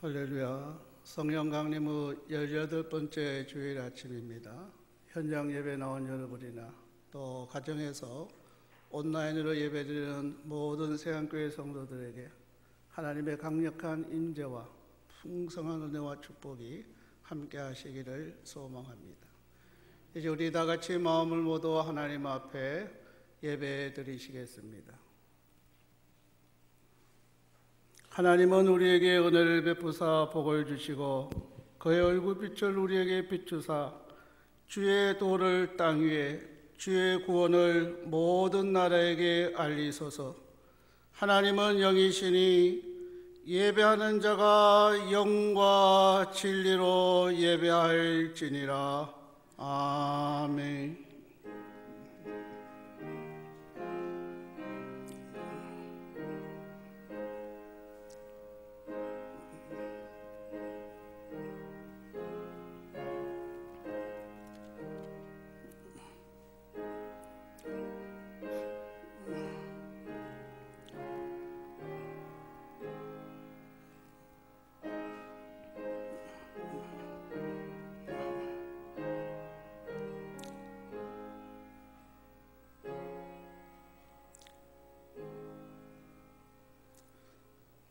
할렐루야. 성령 강림의 18번째 주일 아침입니다. 현장 예배 나온 여러분이나 또 가정에서 온라인으로 예배드리는 모든 세안교회 성도들에게 하나님의 강력한 임재와 풍성한 은혜와 축복이 함께 하시기를 소망합니다. 이제 우리 다 같이 마음을 모두 하나님 앞에 예배 드리시겠습니다. 하나님은 우리에게 은혜를 베푸사 복을 주시고 그의 얼굴빛을 우리에게 비추사 주의 도를 땅 위에 주의 구원을 모든 나라에게 알리소서. 하나님은 영이시니 예배하는 자가 영과 진리로 예배할지니라. 아멘.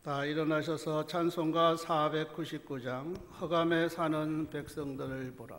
다 일어나셔서 찬송가 499장 흑암에 사는 백성들을 보라.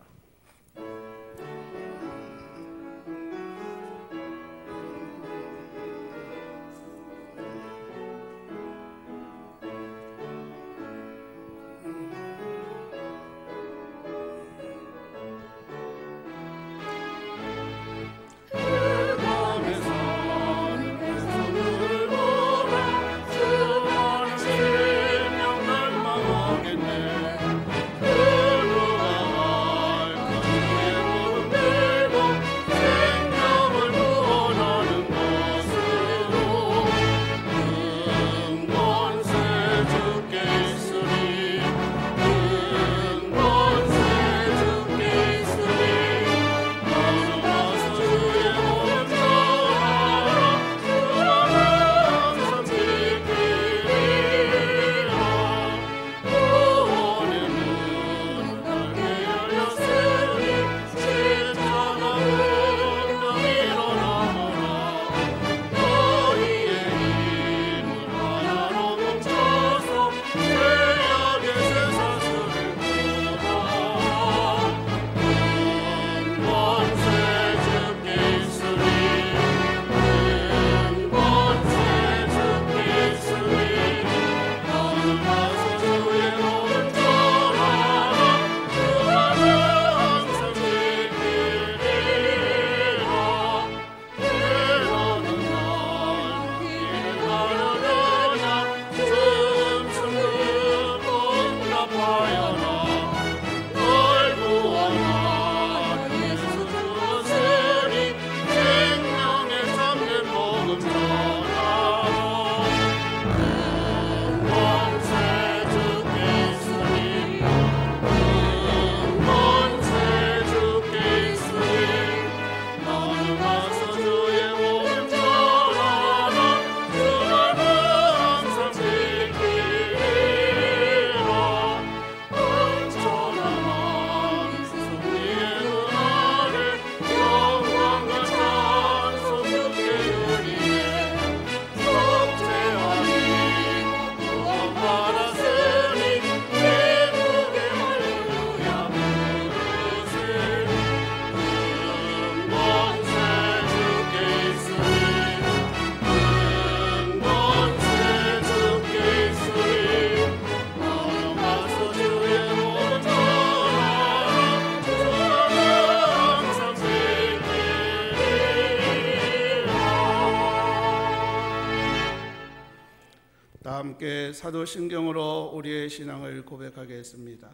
함께 사도신경으로 우리의 신앙을 고백하겠습니다.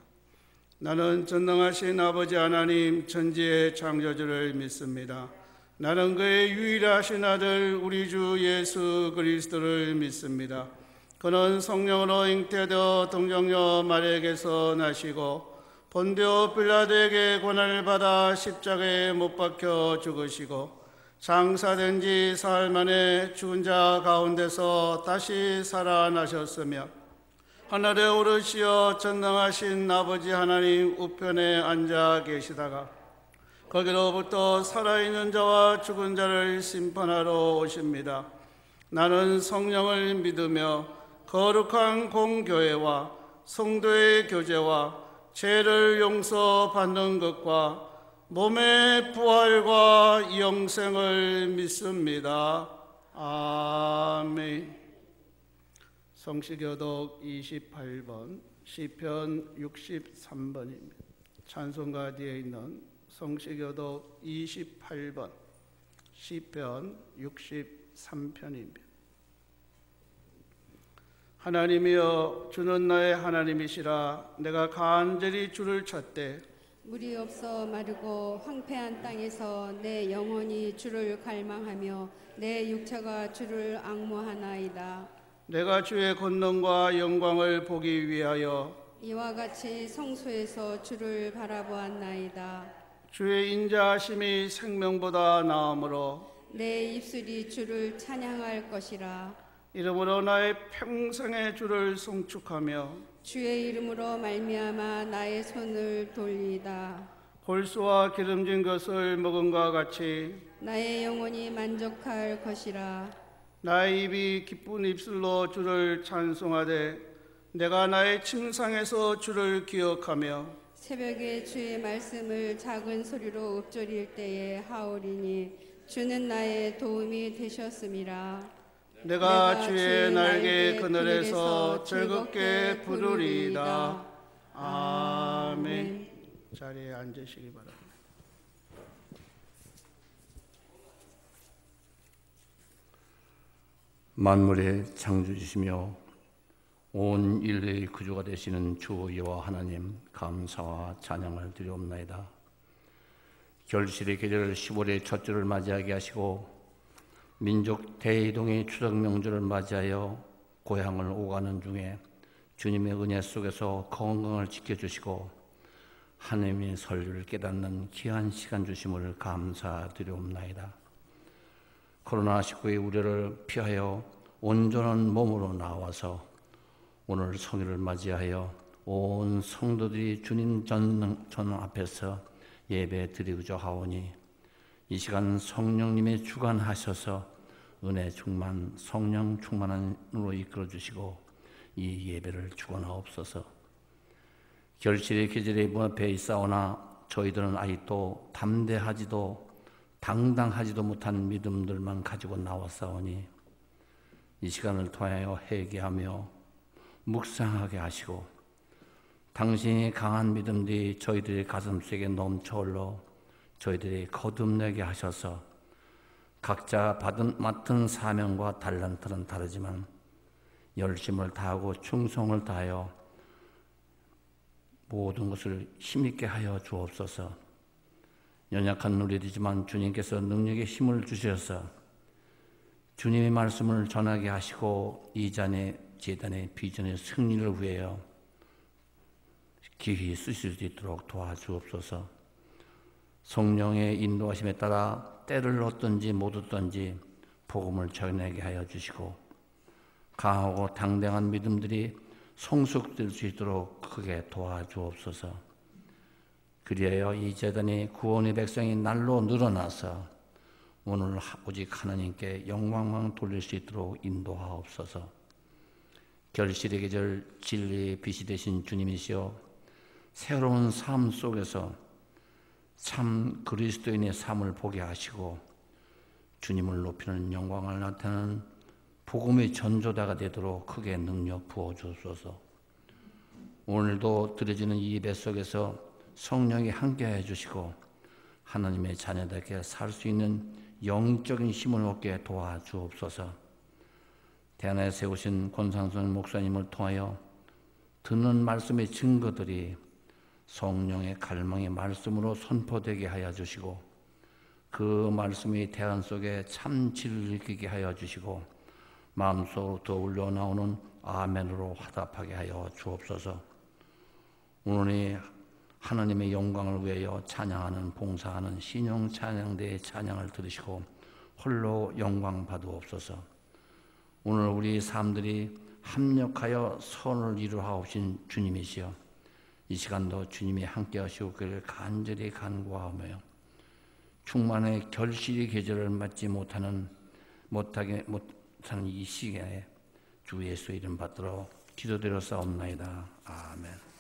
나는 전능하신 아버지 하나님 천지의 창조주를 믿습니다. 나는 그의 유일하신 아들 우리 주 예수 그리스도를 믿습니다. 그는 성령으로 잉태되어 동정녀 마리아에게서 나시고 본디오 빌라도에게 고난을 받아 십자가에 못 박혀 죽으시고 장사된 지 사흘 만에 죽은 자 가운데서 다시 살아나셨으며 하늘에 오르시어 전능하신 아버지 하나님 우편에 앉아 계시다가 거기로부터 살아있는 자와 죽은 자를 심판하러 오십니다. 나는 성령을 믿으며 거룩한 공교회와 성도의 교제와 죄를 용서받는 것과 몸의 부활과 영생을 믿습니다. 아멘. 성시교독 28번, 시편 63번입니다. 찬송가 뒤에 있는 성시교독 28번, 시편 63편입니다. 하나님이여, 주는 나의 하나님이시라. 내가 간절히 주를 찾되 물이 없어 마르고 황폐한 땅에서 내 영혼이 주를 갈망하며 내 육체가 주를 앙모하나이다. 내가 주의 권능과 영광을 보기 위하여 이와 같이 성소에서 주를 바라보았나이다. 주의 인자하심이 생명보다 나으므로 내 입술이 주를 찬양할 것이라. 이러므로 나의 평생의 주를 송축하며 주의 이름으로 말미암아 나의 손을 돌리다. 골수와 기름진 것을 먹은과 같이 나의 영혼이 만족할 것이라. 나의 입이 기쁜 입술로 주를 찬송하되 내가 나의 침상에서 주를 기억하며 새벽에 주의 말씀을 작은 소리로 읊조릴 때에 하오리니 주는 나의 도움이 되셨음이라. 내가 주의 날개 그늘에서 즐겁게 부르리이다. 아멘. 자리에 앉으시기 바랍니다. 만물의 창조주시며 온 인類구주가 되시는 주 여호와 하나님, 감사와 찬양을 드리옵나이다. 결실의 계절 10월의 첫 주를 맞이하게 하시고 민족 대이동의 추석 명절을 맞이하여 고향을 오가는 중에 주님의 은혜 속에서 건강을 지켜주시고 하나님의 설교를 깨닫는 귀한 시간 주심을 감사드리옵나이다. 코로나19의 우려를 피하여 온전한 몸으로 나와서 오늘 성일을 맞이하여 온 성도들이 주님 전 앞에서 예배 드리고자 하오니 이 시간 성령님의 주관하셔서 은혜 충만, 성령 충만으로 이끌어 주시고 이 예배를 주관하옵소서. 결실의 계절에 문 앞에 있사오나 저희들은 아직도 담대하지도 당당하지도 못한 믿음들만 가지고 나왔사오니 이 시간을 통하여 회개하며 묵상하게 하시고 당신의 강한 믿음들이 저희들의 가슴속에 넘쳐흘러 저희들이 거듭내게 하셔서 각자 맡은 사명과 달란트는 다르지만 열심을 다하고 충성을 다하여 모든 것을 힘있게 하여 주옵소서. 연약한 우리들이지만 주님께서 능력의 힘을 주셔서 주님의 말씀을 전하게 하시고 이 제단의 비전의 승리를 위하여 기히 쓰실 수 있도록 도와주옵소서. 성령의 인도하심에 따라 때를 얻든지 못 얻든지 복음을 전하게 하여 주시고 강하고 당당한 믿음들이 성숙될 수 있도록 크게 도와주옵소서. 그리하여 이 제단의 구원의 백성이 날로 늘어나서 오늘 오직 하나님께 영광만 돌릴 수 있도록 인도하옵소서. 결실의 계절 진리의 빛이 되신 주님이시여 새로운 삶 속에서 참 그리스도인의 삶을 보게 하시고 주님을 높이는 영광을 나타내는 복음의 전조자가 되도록 크게 능력 부어주소서. 오늘도 드려지는 이 예배 속에서 성령이 함께해 주시고 하나님의 자녀들에게 살 수 있는 영적인 힘을 얻게 도와주옵소서. 대안에 세우신 권상선 목사님을 통하여 듣는 말씀의 증거들이 성령의 갈망의 말씀으로 선포되게 하여 주시고 그 말씀이 대안 속에 참 진리를 느끼게 하여 주시고 마음속으로부터 울려나오는 아멘으로 화답하게 하여 주옵소서. 오늘이 하나님의 영광을 위하여 찬양하는 봉사하는 신용 찬양대의 찬양을 들으시고 홀로 영광 받으옵소서. 오늘 우리 삶들이 합력하여 선을 이루하옵신 주님이시여, 이 시간도 주님이 함께 하시고 그를 간절히 간구하며 충만의 결실의 계절을 맞지 못하는 이 시기에 주 예수 이름 받들어 기도드렸사옵나이다. 아멘.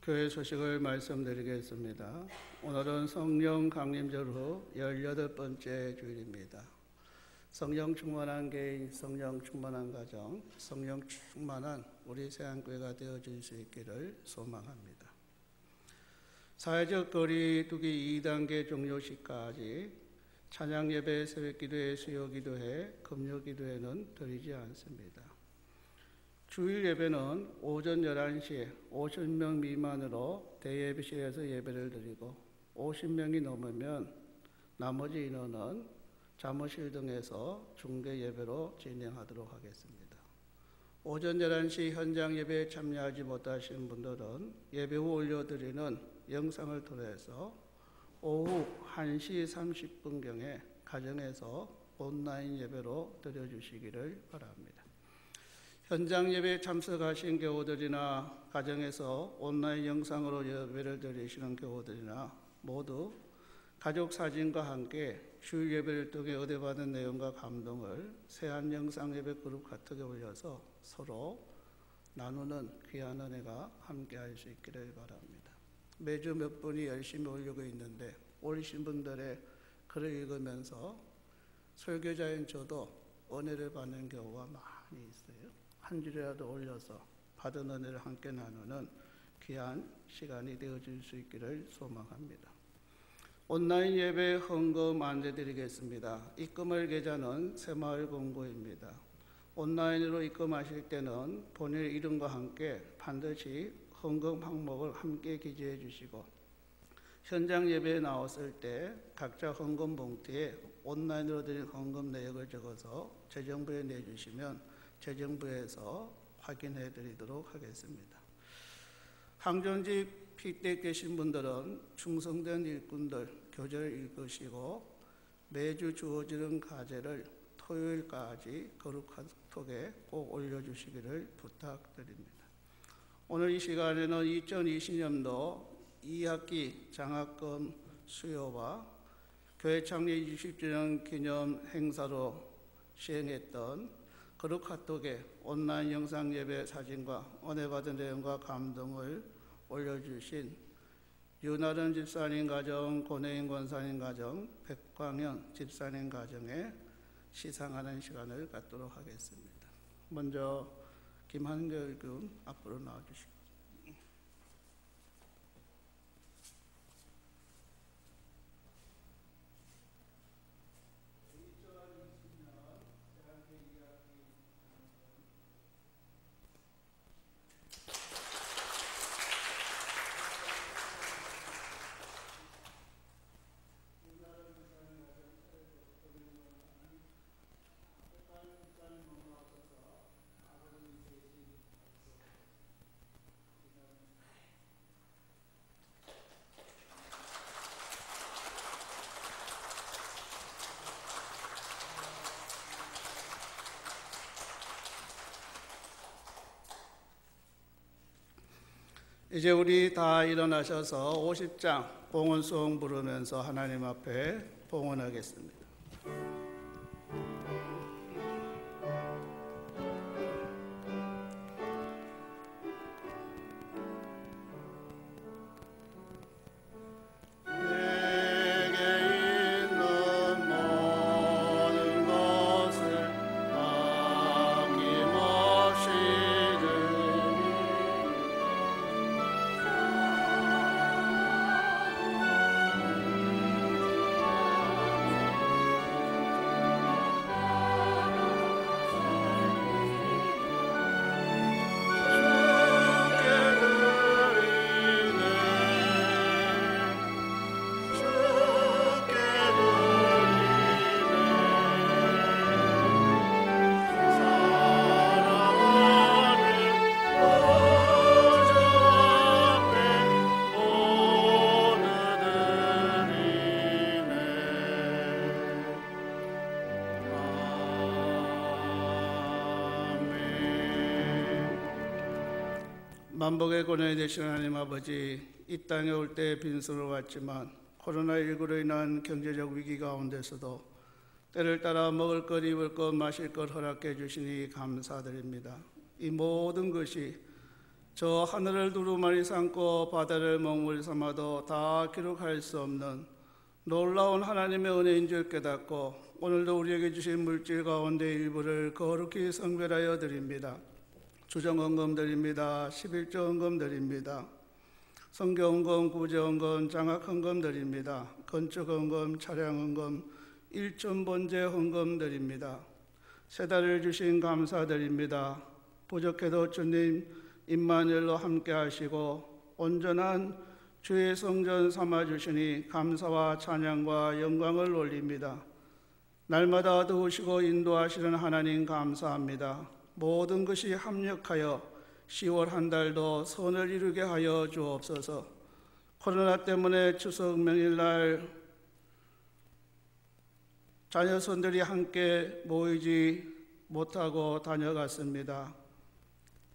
교회 소식을 말씀드리겠습니다. 오늘은 성령 강림절 후 18번째 주일입니다. 성령 충만한 개인, 성령 충만한 가정, 성령 충만한 우리 세안교회가 되어질 수 있기를 소망합니다. 사회적 거리 두기 2단계 종료 시까지 찬양 예배, 새벽 기도회, 수요 기도회, 금요 기도회는 드리지 않습니다. 주일 예배는 오전 11시에 50명 미만으로 대예배실에서 예배를 드리고 50명이 넘으면 나머지 인원은 사무실 등에서 중계 예배로 진행하도록 하겠습니다. 오전 11시 현장 예배에 참여하지 못하신 분들은 예배 후 올려드리는 영상을 통해서 오후 1시 30분경에 가정에서 온라인 예배로 드려주시기를 바랍니다. 현장 예배에 참석하신 교우들이나 가정에서 온라인 영상으로 예배를 드리시는 교우들이나 모두 가족 사진과 함께 주일 예배를 통해 의뢰받은 내용과 감동을 세안 영상 예배 그룹 카톡에 올려서 서로 나누는 귀한 은혜가 함께할 수 있기를 바랍니다. 매주 몇 분이 열심히 올리고 있는데 올리신 분들의 글을 읽으면서 설교자인 저도 은혜를 받는 경우가 많이 있어요. 한 줄이라도 올려서 받은 은혜를 함께 나누는 귀한 시간이 되어질 수 있기를 소망합니다. 온라인 예배 헌금 안내드리겠습니다. 입금할 계좌는 새마을금고입니다. 온라인으로 입금하실 때는 본인 이름과 함께 반드시 헌금 항목을 함께 기재해 주시고 현장 예배에 나왔을 때 각자 헌금 봉투에 온라인으로 드린 헌금 내역을 적어서 재정부에 내주시면 재정부에서 확인해 드리도록 하겠습니다. 항존직 픽대 계신 분들은 충성된 일꾼들 교재를 읽으시고 매주 주어지는 과제를 토요일까지 거룩 카톡에 꼭 올려주시기를 부탁드립니다. 오늘 이 시간에는 2020년도 2학기 장학금 수요와 교회 창립 60주년 기념 행사로 시행했던 거룩 카톡에 온라인 영상 예배 사진과 은혜 받은 내용과 감동을 올려주신 윤아름 집사님 가정, 고내인 권사님 가정, 백광현 집사님 가정에 시상하는 시간을 갖도록 하겠습니다. 먼저 김한결 군 앞으로 나와주시고. 이제 우리 다 일어나셔서 50장 봉헌송 부르면서 하나님 앞에 봉헌하겠습니다. 만복의 권한이 되신 하나님 아버지, 이 땅에 올 때 빈손으로 왔지만 코로나19로 인한 경제적 위기 가운데서도 때를 따라 먹을 것, 입을 것, 마실 것 허락해 주시니 감사드립니다. 이 모든 것이 저 하늘을 두루마리 삼고 바다를 먹물 삼아도 다 기록할 수 없는 놀라운 하나님의 은혜인 줄 깨닫고 오늘도 우리에게 주신 물질 가운데 일부를 거룩히 성별하여 드립니다. 주정헌금 드립니다. 11조 헌금 드립니다. 성교헌금, 구제헌금, 장학헌금 드립니다. 건축헌금, 차량헌금, 일천번제 헌금 드립니다. 새 달을 주신 감사드립니다. 부족해도 주님 임마누엘로 함께 하시고 온전한 주의 성전 삼아주시니 감사와 찬양과 영광을 올립니다. 날마다 도우시고 인도하시는 하나님 감사합니다. 모든 것이 합력하여 10월 한 달도 선을 이루게 하여 주옵소서. 코로나 때문에 추석 명일날 자녀손들이 함께 모이지 못하고 다녀갔습니다.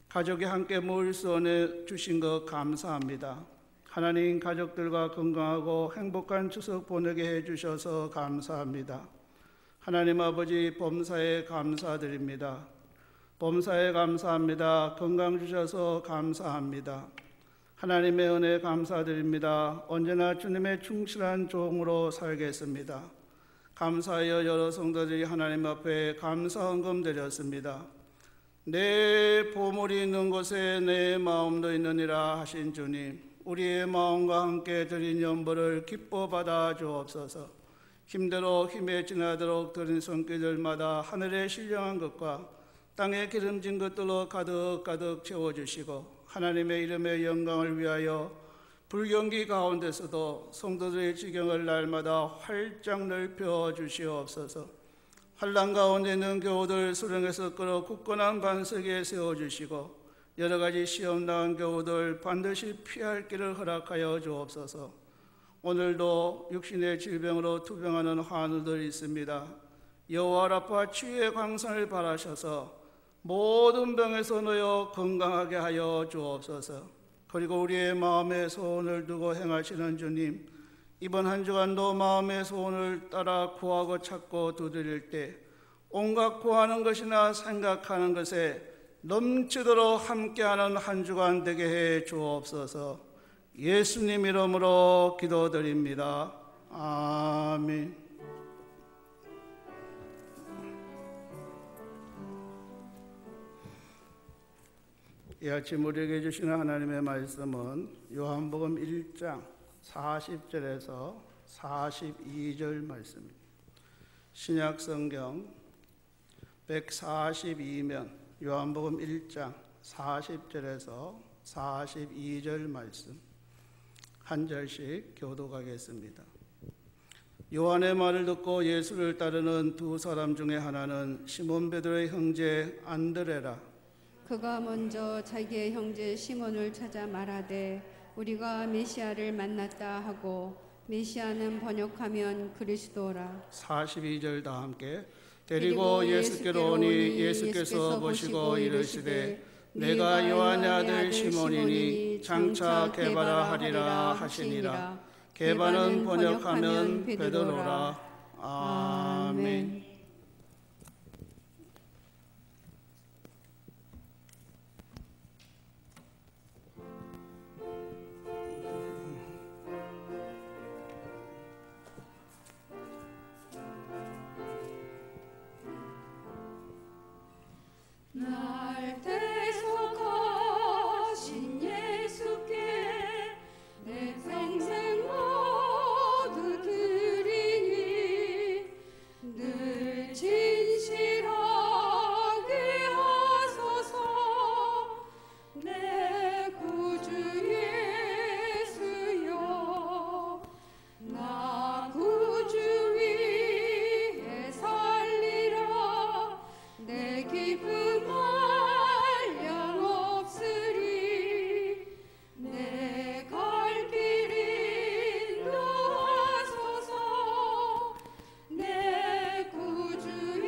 가족이 함께 모일 수 있어 주신 것 감사합니다. 하나님, 가족들과 건강하고 행복한 추석 보내게 해주셔서 감사합니다. 하나님 아버지, 범사에 감사드립니다. 범사에 감사합니다. 건강 주셔서 감사합니다. 하나님의 은혜 감사드립니다. 언제나 주님의 충실한 종으로 살겠습니다. 감사하여 여러 성도들이 하나님 앞에 감사 헌금 드렸습니다. 내 보물이 있는 곳에 내 마음도 있느니라 하신 주님, 우리의 마음과 함께 드린 연보를 기뻐 받아 주옵소서. 힘대로 힘에 지나도록 드린 손길들마다 하늘에 신령한 것과 땅에 기름진 것들로 가득가득 채워주시고 하나님의 이름의 영광을 위하여 불경기 가운데서도 성도들의 지경을 날마다 활짝 넓혀 주시옵소서. 환난 가운데 있는 교우들 수령에서 끌어 굳건한 반석에 세워주시고 여러 가지 시험 당한 교우들 반드시 피할 길을 허락하여 주옵소서. 오늘도 육신의 질병으로 투병하는 환우들이 있습니다. 여호와 라파 치유의 광선을 바라셔서 모든 병에서 놓여 건강하게 하여 주옵소서. 그리고 우리의 마음에 소원을 두고 행하시는 주님, 이번 한 주간도 마음의 소원을 따라 구하고 찾고 두드릴 때 온갖 구하는 것이나 생각하는 것에 넘치도록 함께하는 한 주간 되게 해 주옵소서. 예수님 이름으로 기도드립니다. 아멘. 이 아침 우리에게 주시는 하나님의 말씀은 요한복음 1장 40절에서 42절 말씀입니다. 신약성경 142면 요한복음 1장 40절에서 42절 말씀 한 절씩 교독하겠습니다. 요한의 말을 듣고 예수를 따르는 두 사람 중에 하나는 시몬 베드로의 형제 안드레라. 그가 먼저 자기의 형제 시몬을 찾아 말하되 우리가 메시아를 만났다 하고, 메시아는 번역하면 그리스도라. 42절 다 함께. 데리고 예수께로 오니 예수께서 보시고 이르시되 내가 요한의 아들 시몬이니 장차 게바라 하리라 하시니라. 게바는 번역하면 베드로라. 아멘. 날 대속하신 예수께 내 평생 모두 드리니 늘 진실하게 하소서. 내 구주 예수여, 나 구주 위에 살리라. 내 기쁨 주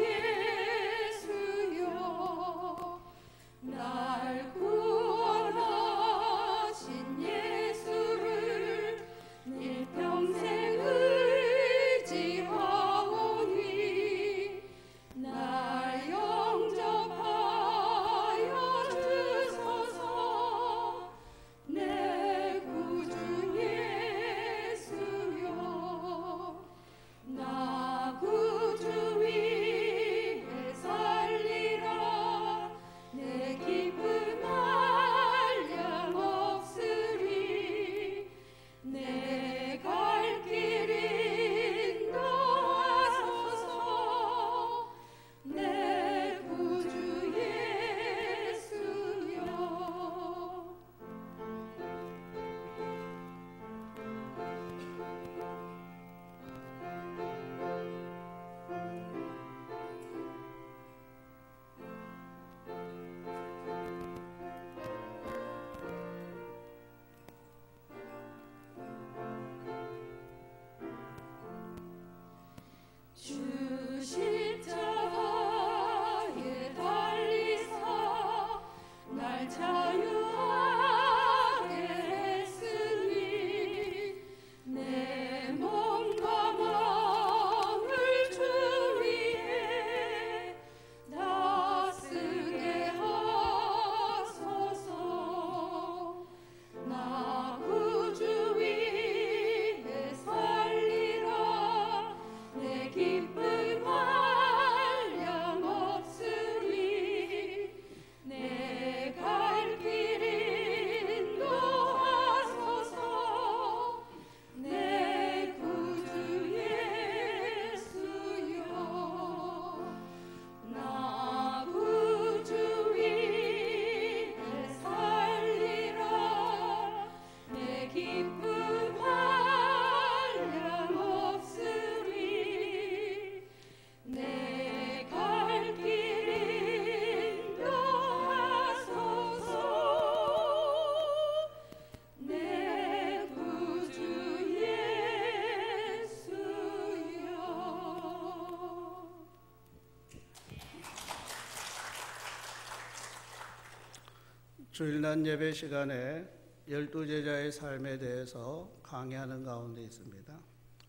주일날 예배 시간에 12제자의 삶에 대해서 강의하는 가운데 있습니다.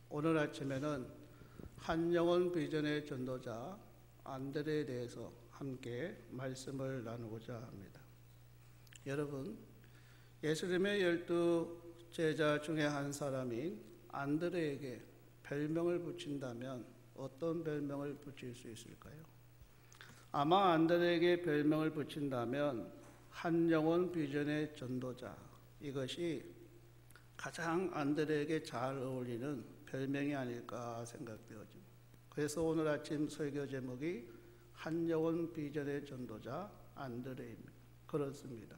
오늘 아침에는 한 영혼 비전의 전도자 안드레에 대해서 함께 말씀을 나누고자 합니다. 여러분, 예수님의 12제자 중에 한 사람인 안드레에게 별명을 붙인다면 어떤 별명을 붙일 수 있을까요? 아마 안드레에게 별명을 붙인다면 한 영혼 비전의 전도자, 이것이 가장 안드레에게 잘 어울리는 별명이 아닐까 생각되어집니다. 그래서 오늘 아침 설교 제목이 한 영혼 비전의 전도자 안드레입니다. 그렇습니다.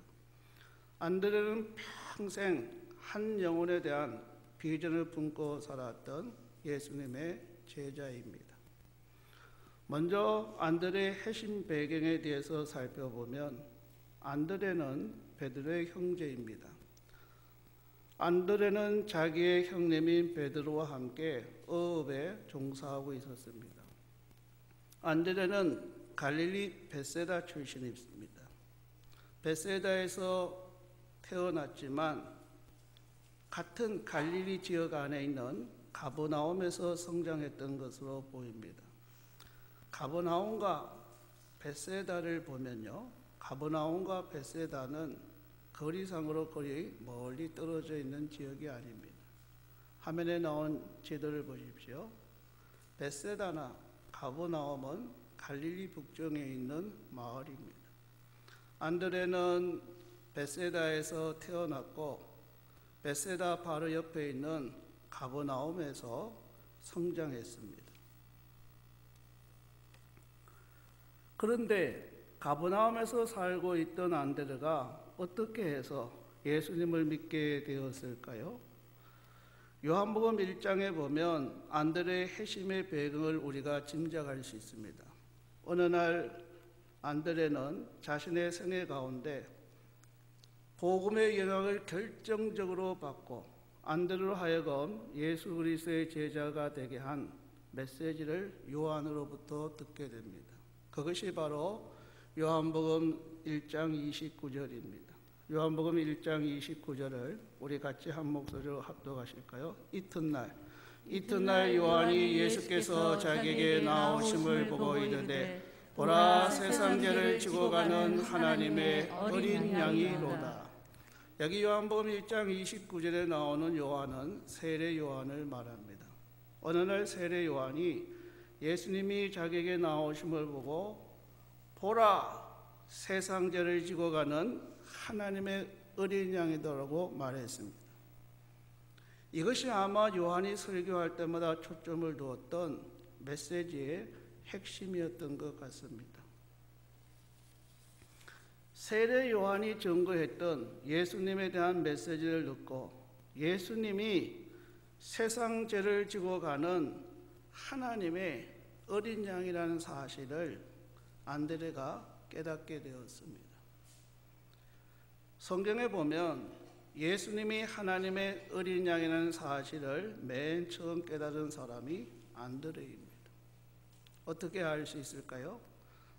안드레는 평생 한 영혼에 대한 비전을 품고 살았던 예수님의 제자입니다. 먼저 안드레의 핵심 배경에 대해서 살펴보면 안드레는 베드로의 형제입니다. 안드레는 자기의 형님인 베드로와 함께 어업에 종사하고 있었습니다. 안드레는 갈릴리 벳세다 출신입니다. 벳세다에서 태어났지만 같은 갈릴리 지역 안에 있는 가버나움에서 성장했던 것으로 보입니다. 가버나움과 벳세다를 보면요, 가버나움과 벳세다는 거리상으로 거리 멀리 떨어져 있는 지역이 아닙니다. 화면에 나온 지도를 보십시오. 벳세다나 가버나움은 갈릴리 북쪽에 있는 마을입니다. 안드레는 벳세다에서 태어났고 벳세다 바로 옆에 있는 가버나움에서 성장했습니다. 그런데 가버나움에서 살고 있던 안드레가 어떻게 해서 예수님을 믿게 되었을까요? 요한복음 1장에 보면 안드레의 핵심의 배경을 우리가 짐작할 수 있습니다. 어느 날 안드레는 자신의 생애 가운데 복음의 영향을 결정적으로 받고 안드레로 하여금 예수 그리스도의 제자가 되게 한 메시지를 요한으로부터 듣게 됩니다. 그것이 바로 요한복음 1장 29절입니다. 요한복음 1장 29절을 우리 같이 한 목소리로 합독하실까요? 이튿날 요한이 예수께서 자기에게 나오심을 보고 이르되 보라, 세상 죄를 지고 가는 하나님의 어린 양이로다. 여기 요한복음 1장 29절에 나오는 요한은 세례 요한을 말합니다. 어느 날 세례 요한이 예수님이 자기에게 나오심을 보고 보라, 세상 죄를 지고 가는 하나님의 어린 양이다라고 말했습니다. 이것이 아마 요한이 설교할 때마다 초점을 두었던 메시지의 핵심이었던 것 같습니다. 세례 요한이 전거했던 예수님에 대한 메시지를 듣고 예수님이 세상 죄를 지고 가는 하나님의 어린 양이라는 사실을 안드레가 깨닫게 되었습니다. 성경에 보면 예수님이 하나님의 어린 양이라는 사실을 맨 처음 깨달은 사람이 안드레입니다. 어떻게 알 수 있을까요?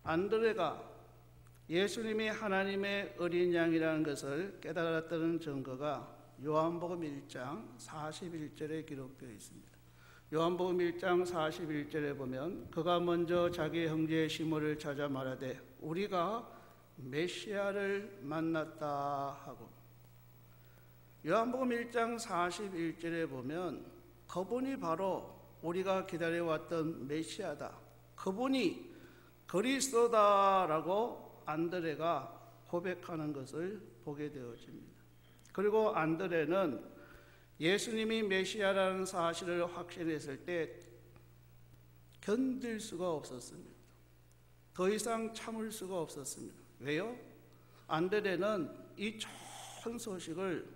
안드레가 예수님이 하나님의 어린 양이라는 것을 깨달았다는 증거가 요한복음 1장 41절에 기록되어 있습니다. 요한복음 1장 41절에 보면 그가 먼저 자기 형제 시몬을 찾아 말하되 우리가 메시아를 만났다 하고, 요한복음 1장 41절에 보면 그분이 바로 우리가 기다려왔던 메시아다, 그분이 그리스도다라고 안드레가 고백하는 것을 보게 되어집니다. 그리고 안드레는 예수님이 메시아라는 사실을 확신했을 때 견딜 수가 없었습니다. 더 이상 참을 수가 없었습니다. 왜요? 안드레는 이 좋은 소식을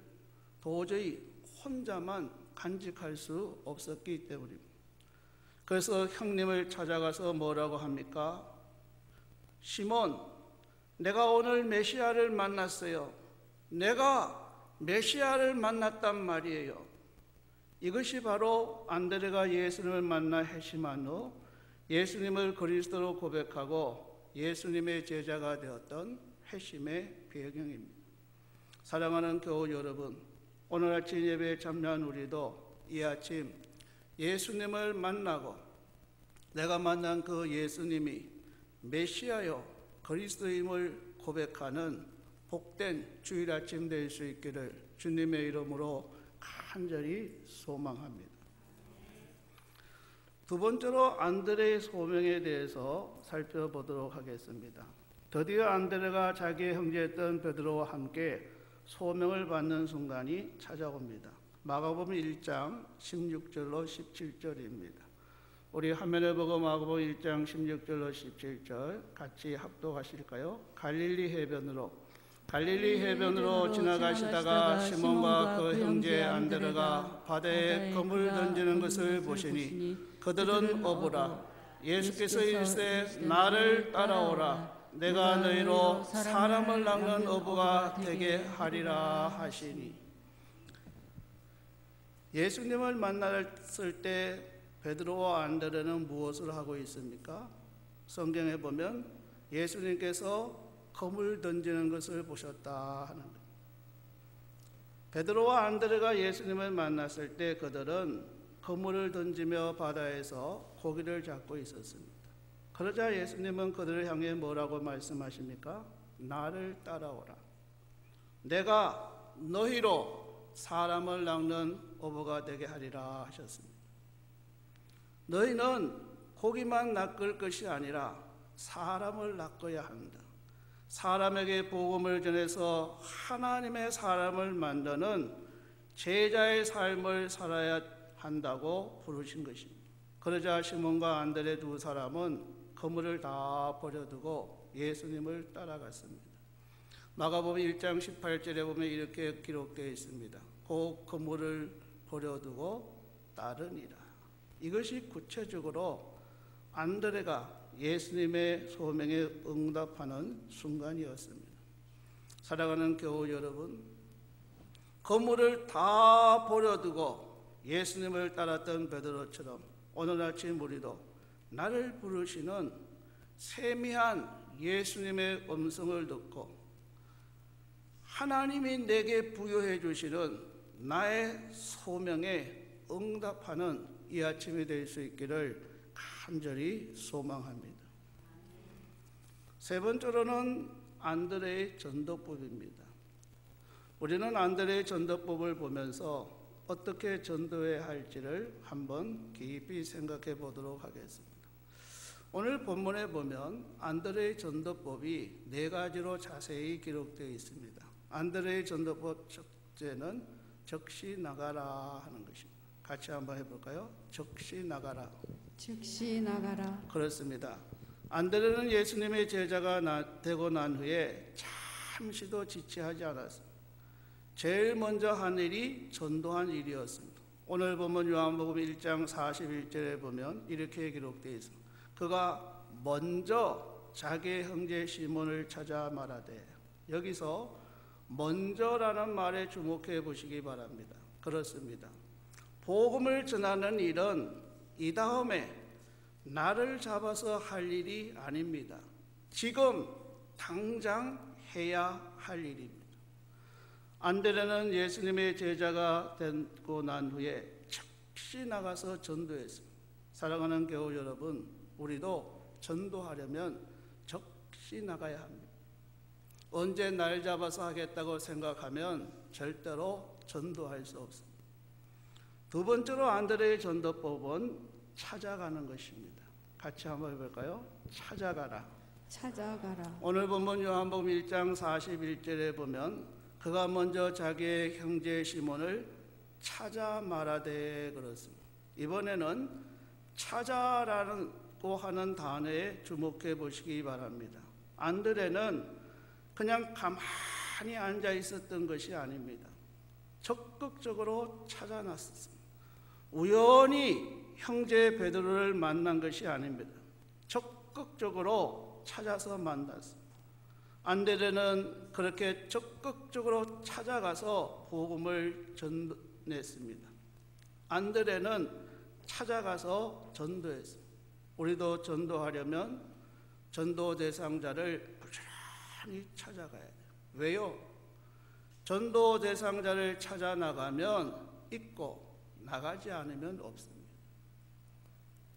도저히 혼자만 간직할 수 없었기 때문입니다. 그래서 형님을 찾아가서 뭐라고 합니까? 시몬, 내가 오늘 메시아를 만났어요. 내가 메시아를 만났단 말이에요. 이것이 바로 안드레가 예수님을 만나 핵심한 후 예수님을 그리스도로 고백하고 예수님의 제자가 되었던 핵심의 배경입니다. 사랑하는 교우 여러분, 오늘 아침 예배에 참여한 우리도 이 아침 예수님을 만나고 내가 만난 그 예수님이 메시아요 그리스도임을 고백하는 복된 주일 아침 될 수 있기를 주님의 이름으로 간절히 소망합니다. 두 번째로 안드레의 소명에 대해서 살펴보도록 하겠습니다. 드디어 안드레가 자기의 형제였던 베드로와 함께 소명을 받는 순간이 찾아옵니다. 마가복음 1장 16절로 17절입니다. 우리 화면에 보고 마가복음 1장 16절로 17절 같이 합독하실까요? 갈릴리 해변으로 지나가시다가 시몬과 그 형제 안드레가 바다에 그물 던지는 것을 보시니 그들은 어부라. 예수께서 이르시되 나를 따라오라. 내가 너희로 사람을 낚는 어부가 되게 하리라 하시니. 예수님을 만났을 때 베드로와 안드레는 무엇을 하고 있습니까? 성경에 보면 예수님께서 그물 던지는 것을 보셨다 하는 것. 베드로와 안드레가 예수님을 만났을 때 그들은 그물을 던지며 바다에서 고기를 잡고 있었습니다. 그러자 예수님은 그들을 향해 뭐라고 말씀하십니까? 나를 따라오라. 내가 너희로 사람을 낚는 어부가 되게 하리라 하셨습니다. 너희는 고기만 낚을 것이 아니라 사람을 낚아야 한다. 사람에게 복음을 전해서 하나님의 사람을 만드는 제자의 삶을 살아야 한다고 부르신 것입니다. 그러자 시몬과 안드레 두 사람은 그물을 다 버려두고 예수님을 따라갔습니다. 마가복음 1장 18절에 보면 이렇게 기록되어 있습니다. 곧 그물을 버려두고 따르니라. 이것이 구체적으로 안드레가 예수님의 소명에 응답하는 순간이었습니다. 사랑하는 교우 여러분, 그물을 다 버려두고 예수님을 따랐던 베드로처럼 오늘 아침 우리도 나를 부르시는 세미한 예수님의 음성을 듣고 하나님이 내게 부여해 주시는 나의 소명에 응답하는 이 아침이 될 수 있기를 간절히 소망합니다. 세 번째로는 안드레의 전도법입니다. 우리는 안드레의 전도법을 보면서 어떻게 전도해야 할지를 한번 깊이 생각해 보도록 하겠습니다. 오늘 본문에 보면 안드레의 전도법이 네 가지로 자세히 기록되어 있습니다. 안드레의 전도법 첫째는 즉시 나가라 하는 것입니다. 같이 한번 해볼까요? 즉시 나가라. 즉시 나가라. 그렇습니다. 안드레는 예수님의 제자가 되고 난 후에 잠시도 지체하지 않았습니다. 제일 먼저 한 일이 전도한 일이었습니다. 오늘 보면 요한복음 1장 41절에 보면 이렇게 기록되어 있습니다. 그가 먼저 자기의 형제 시몬을 찾아 말하되, 여기서 먼저라는 말에 주목해 보시기 바랍니다. 그렇습니다. 복음을 전하는 일은 이 다음에 나를 잡아서 할 일이 아닙니다. 지금 당장 해야 할 일입니다. 안드레는 예수님의 제자가 되고 난 후에 즉시 나가서 전도했습니다. 사랑하는 교우 여러분, 우리도 전도하려면 즉시 나가야 합니다. 언제 날 잡아서 하겠다고 생각하면 절대로 전도할 수 없습니다. 두 번째로 안드레의 전도법은 찾아가는 것입니다. 같이 한번 해볼까요? 찾아가라. 찾아가라. 오늘 본문 요한복음 1장 41절에 보면 그가 먼저 자기의 형제 시몬을 찾아 말하되 그렇습니다. 이번에는 찾아라고 하는 단어에 주목해 보시기 바랍니다. 안드레는 그냥 가만히 앉아 있었던 것이 아닙니다. 적극적으로 찾아 나섰습니다. 우연히 형제 베드로를 만난 것이 아닙니다. 적극적으로 찾아서 만났습니다. 안드레는 그렇게 적극적으로 찾아가서 복음을 전했습니다. 안드레는 찾아가서 전도했습니다. 우리도 전도하려면 전도 대상자를 부지런히 찾아가야 돼요. 왜요? 전도 대상자를 찾아 나가면 있고 나가지 않으면 없습니다.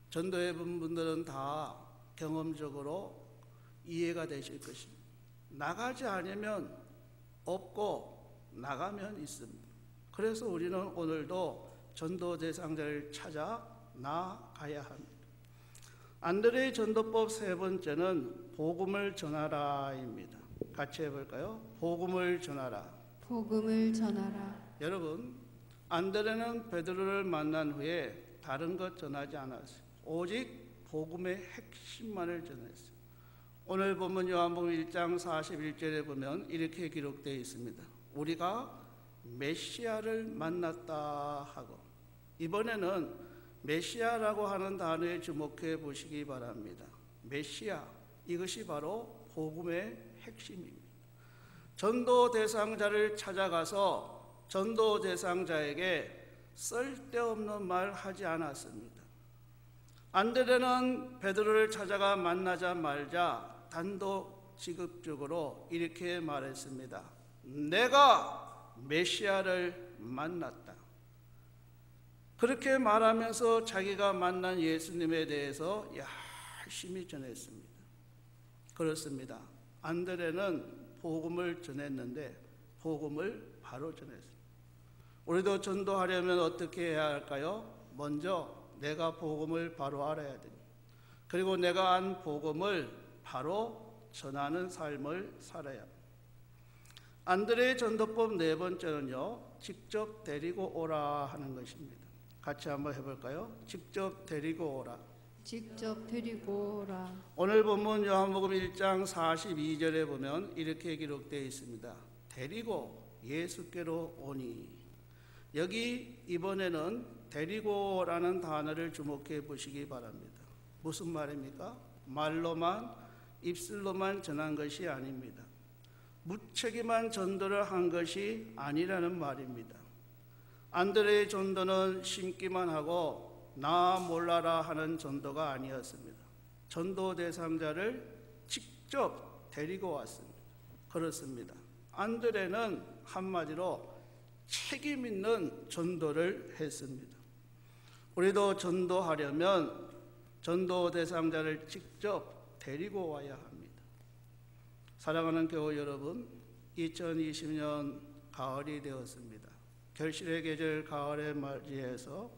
전도해 본 분들은 다 경험적으로 이해가 되실 것입니다. 나가지 않으면 없고 나가면 있습니다. 그래서 우리는 오늘도 전도 대상자를 찾아 나가야 합니다. 안드레의 전도법 세 번째는 복음을 전하라입니다. 같이 해볼까요? 복음을 전하라. 복음을 전하라. 여러분, 안드레는 베드로를 만난 후에 다른 것 전하지 않았어요. 오직 복음의 핵심만을 전했어요. 오늘 본문 요한복음 1장 41절에 보면 이렇게 기록되어 있습니다. 우리가 메시아를 만났다 하고, 이번에는 메시아라고 하는 단어에 주목해 보시기 바랍니다. 메시아, 이것이 바로 복음의 핵심입니다. 전도 대상자를 찾아가서 전도 대상자에게 쓸데없는 말 하지 않았습니다. 안드레는 베드로를 찾아가 만나자 말자 단도직입적으로 이렇게 말했습니다. 내가 메시아를 만났다. 그렇게 말하면서 자기가 만난 예수님에 대해서 열심히 전했습니다. 그렇습니다. 안드레는 복음을 전했는데 복음을 바로 전했습니다. 우리도 전도하려면 어떻게 해야 할까요? 먼저 내가 복음을 바로 알아야 됩니다. 그리고 내가 안 복음을 바로 전하는 삶을 살아야 합니다. 안드레의 전도법 네 번째는요, 직접 데리고 오라 하는 것입니다. 같이 한번 해볼까요? 직접 데리고 오라. 직접 데리고 오라. 오늘 본문 요한복음 1장 42절에 보면 이렇게 기록되어 있습니다. 데리고 예수께로 오니. 여기 이번에는 데리고라는 단어를 주목해 보시기 바랍니다. 무슨 말입니까? 말로만 입술로만 전한 것이 아닙니다. 무책임한 전도를 한 것이 아니라는 말입니다. 안드레의 전도는 심기만 하고 나 몰라라 하는 전도가 아니었습니다. 전도 대상자를 직접 데리고 왔습니다. 그렇습니다. 안드레는 한마디로 책임 있는 전도를 했습니다. 우리도 전도하려면 전도 대상자를 직접 데리고 와야 합니다. 사랑하는 교우 여러분, 2020년 가을이 되었습니다. 결실의 계절 가을에 맞이해서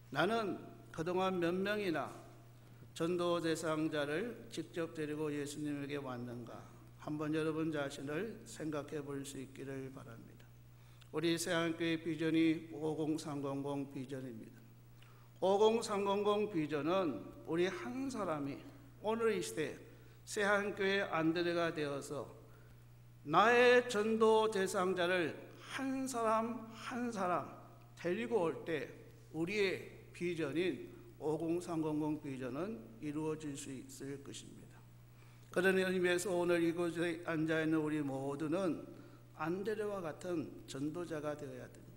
나는 그동안 몇 명이나 전도 대상자를 직접 데리고 예수님에게 왔는가? 한번 여러분 자신을 생각해 볼 수 있기를 바랍니다. 우리 새한교회 비전이 50300 비전입니다. 50300 비전은 우리 한 사람이 오늘 이 시대에 새한교회 안드레가 되어서 나의 전도 대상자를 한 사람 한 사람 데리고 올 때 우리의 비전인 50300 비전은 이루어질 수 있을 것입니다. 그런 의미에서 오늘 이곳에 앉아있는 우리 모두는 안드레와 같은 전도자가 되어야 됩니다.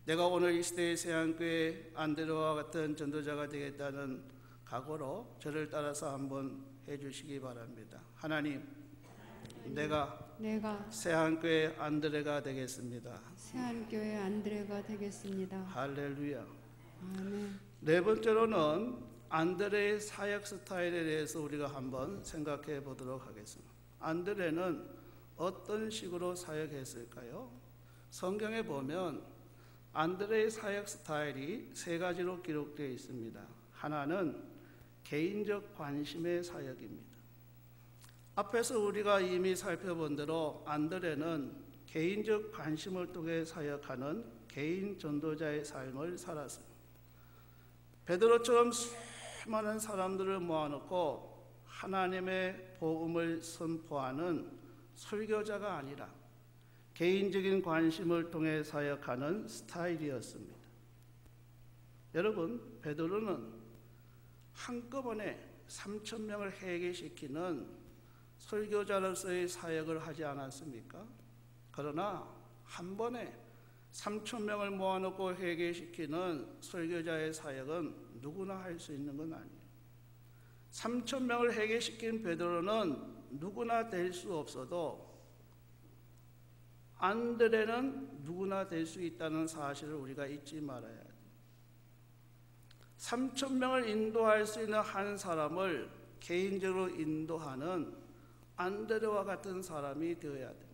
내가 오늘 이 시대의 새한교회 안드레와 같은 전도자가 되겠다는 각오로 저를 따라서 한번 해주시기 바랍니다. 하나님, 내가 새한교회 안드레가 되겠습니다. 새한교회 안드레가 되겠습니다. 할렐루야. 아멘. 네 번째로는 안드레의 사역 스타일에 대해서 우리가 한번 생각해 보도록 하겠습니다. 안드레는 어떤 식으로 사역했을까요? 성경에 보면 안드레의 사역 스타일이 세 가지로 기록되어 있습니다. 하나는 개인적 관심의 사역입니다. 앞에서 우리가 이미 살펴본 대로 안드레는 개인적 관심을 통해 사역하는 개인 전도자의 삶을 살았습니다. 베드로처럼 수많은 사람들을 모아놓고 하나님의 복음을 선포하는 설교자가 아니라 개인적인 관심을 통해 사역하는 스타일이었습니다. 여러분, 베드로는 한꺼번에 3,000명을 회개시키는 설교자로서의 사역을 하지 않았습니까? 그러나 한 번에 3,000명을 모아놓고 회개시키는 설교자의 사역은 누구나 할 수 있는 건 아니에요. 3,000명을 회개시킨 베드로는 누구나 될 수 없어도 안드레는 누구나 될 수 있다는 사실을 우리가 잊지 말아야 돼. 3,000명을 인도할 수 있는 한 사람을 개인적으로 인도하는 안드레와 같은 사람이 되어야 돼.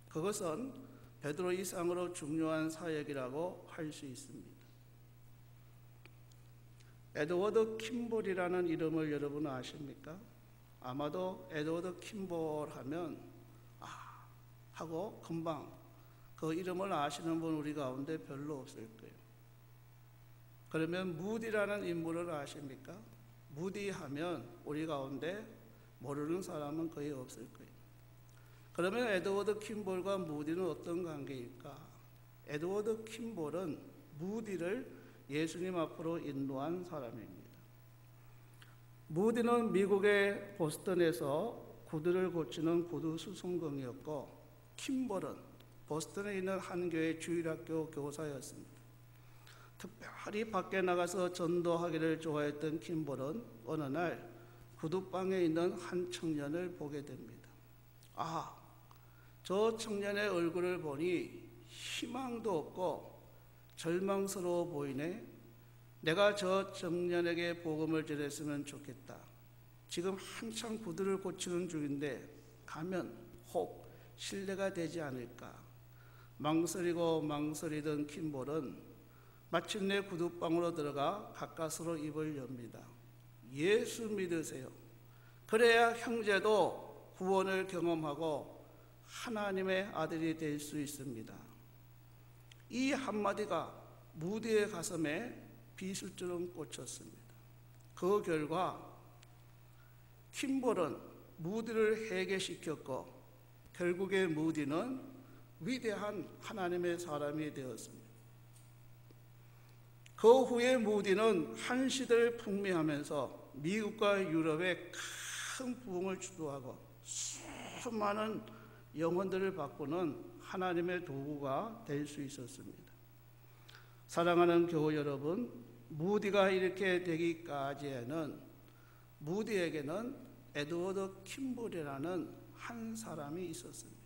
그것은 베드로 이상으로 중요한 사역이라고 할 수 있습니다. 에드워드 킴볼이라는 이름을 여러분 아십니까? 아마도 에드워드 킴볼 하면 하고 금방 그 이름을 아시는 분 우리 가운데 별로 없을 거예요. 그러면 무디라는 인물을 아십니까? 무디 하면 우리 가운데 모르는 사람은 거의 없을 거예요. 그러면 에드워드 킴볼과 무디는 어떤 관계일까? 에드워드 킴볼은 무디를 예수님 앞으로 인도한 사람입니다. 무디는 미국의 보스턴에서 구두를 고치는 구두 수송공이었고, 킴볼은 보스턴에 있는 한 교회 주일학교 교사였습니다. 특별히 밖에 나가서 전도하기를 좋아했던 킴볼은 어느 날 구두방에 있는 한 청년을 보게 됩니다. 저 청년의 얼굴을 보니 희망도 없고 절망스러워 보이네. 내가 저 청년에게 복음을 전했으면 좋겠다. 지금 한창 구두를 고치는 중인데 가면 혹 신뢰가 되지 않을까. 망설이던 킴볼은 마침내 구두방으로 들어가 가까스로 입을 엽니다. 예수 믿으세요. 그래야 형제도 구원을 경험하고 하나님의 아들이 될 수 있습니다. 이 한마디가 무디의 가슴에 비수처럼 꽂혔습니다. 그 결과 킴볼은 무디를 회개시켰고 결국에 무디는 위대한 하나님의 사람이 되었습니다. 그 후에 무디는 한 시대를 풍미하면서 미국과 유럽에 큰 부흥을 주도하고 수많은 영혼들을 바꾸는 하나님의 도구가 될 수 있었습니다. 사랑하는 교우 여러분, 무디가 이렇게 되기까지에는 무디에게는 에드워드 킴볼이라는 한 사람이 있었습니다.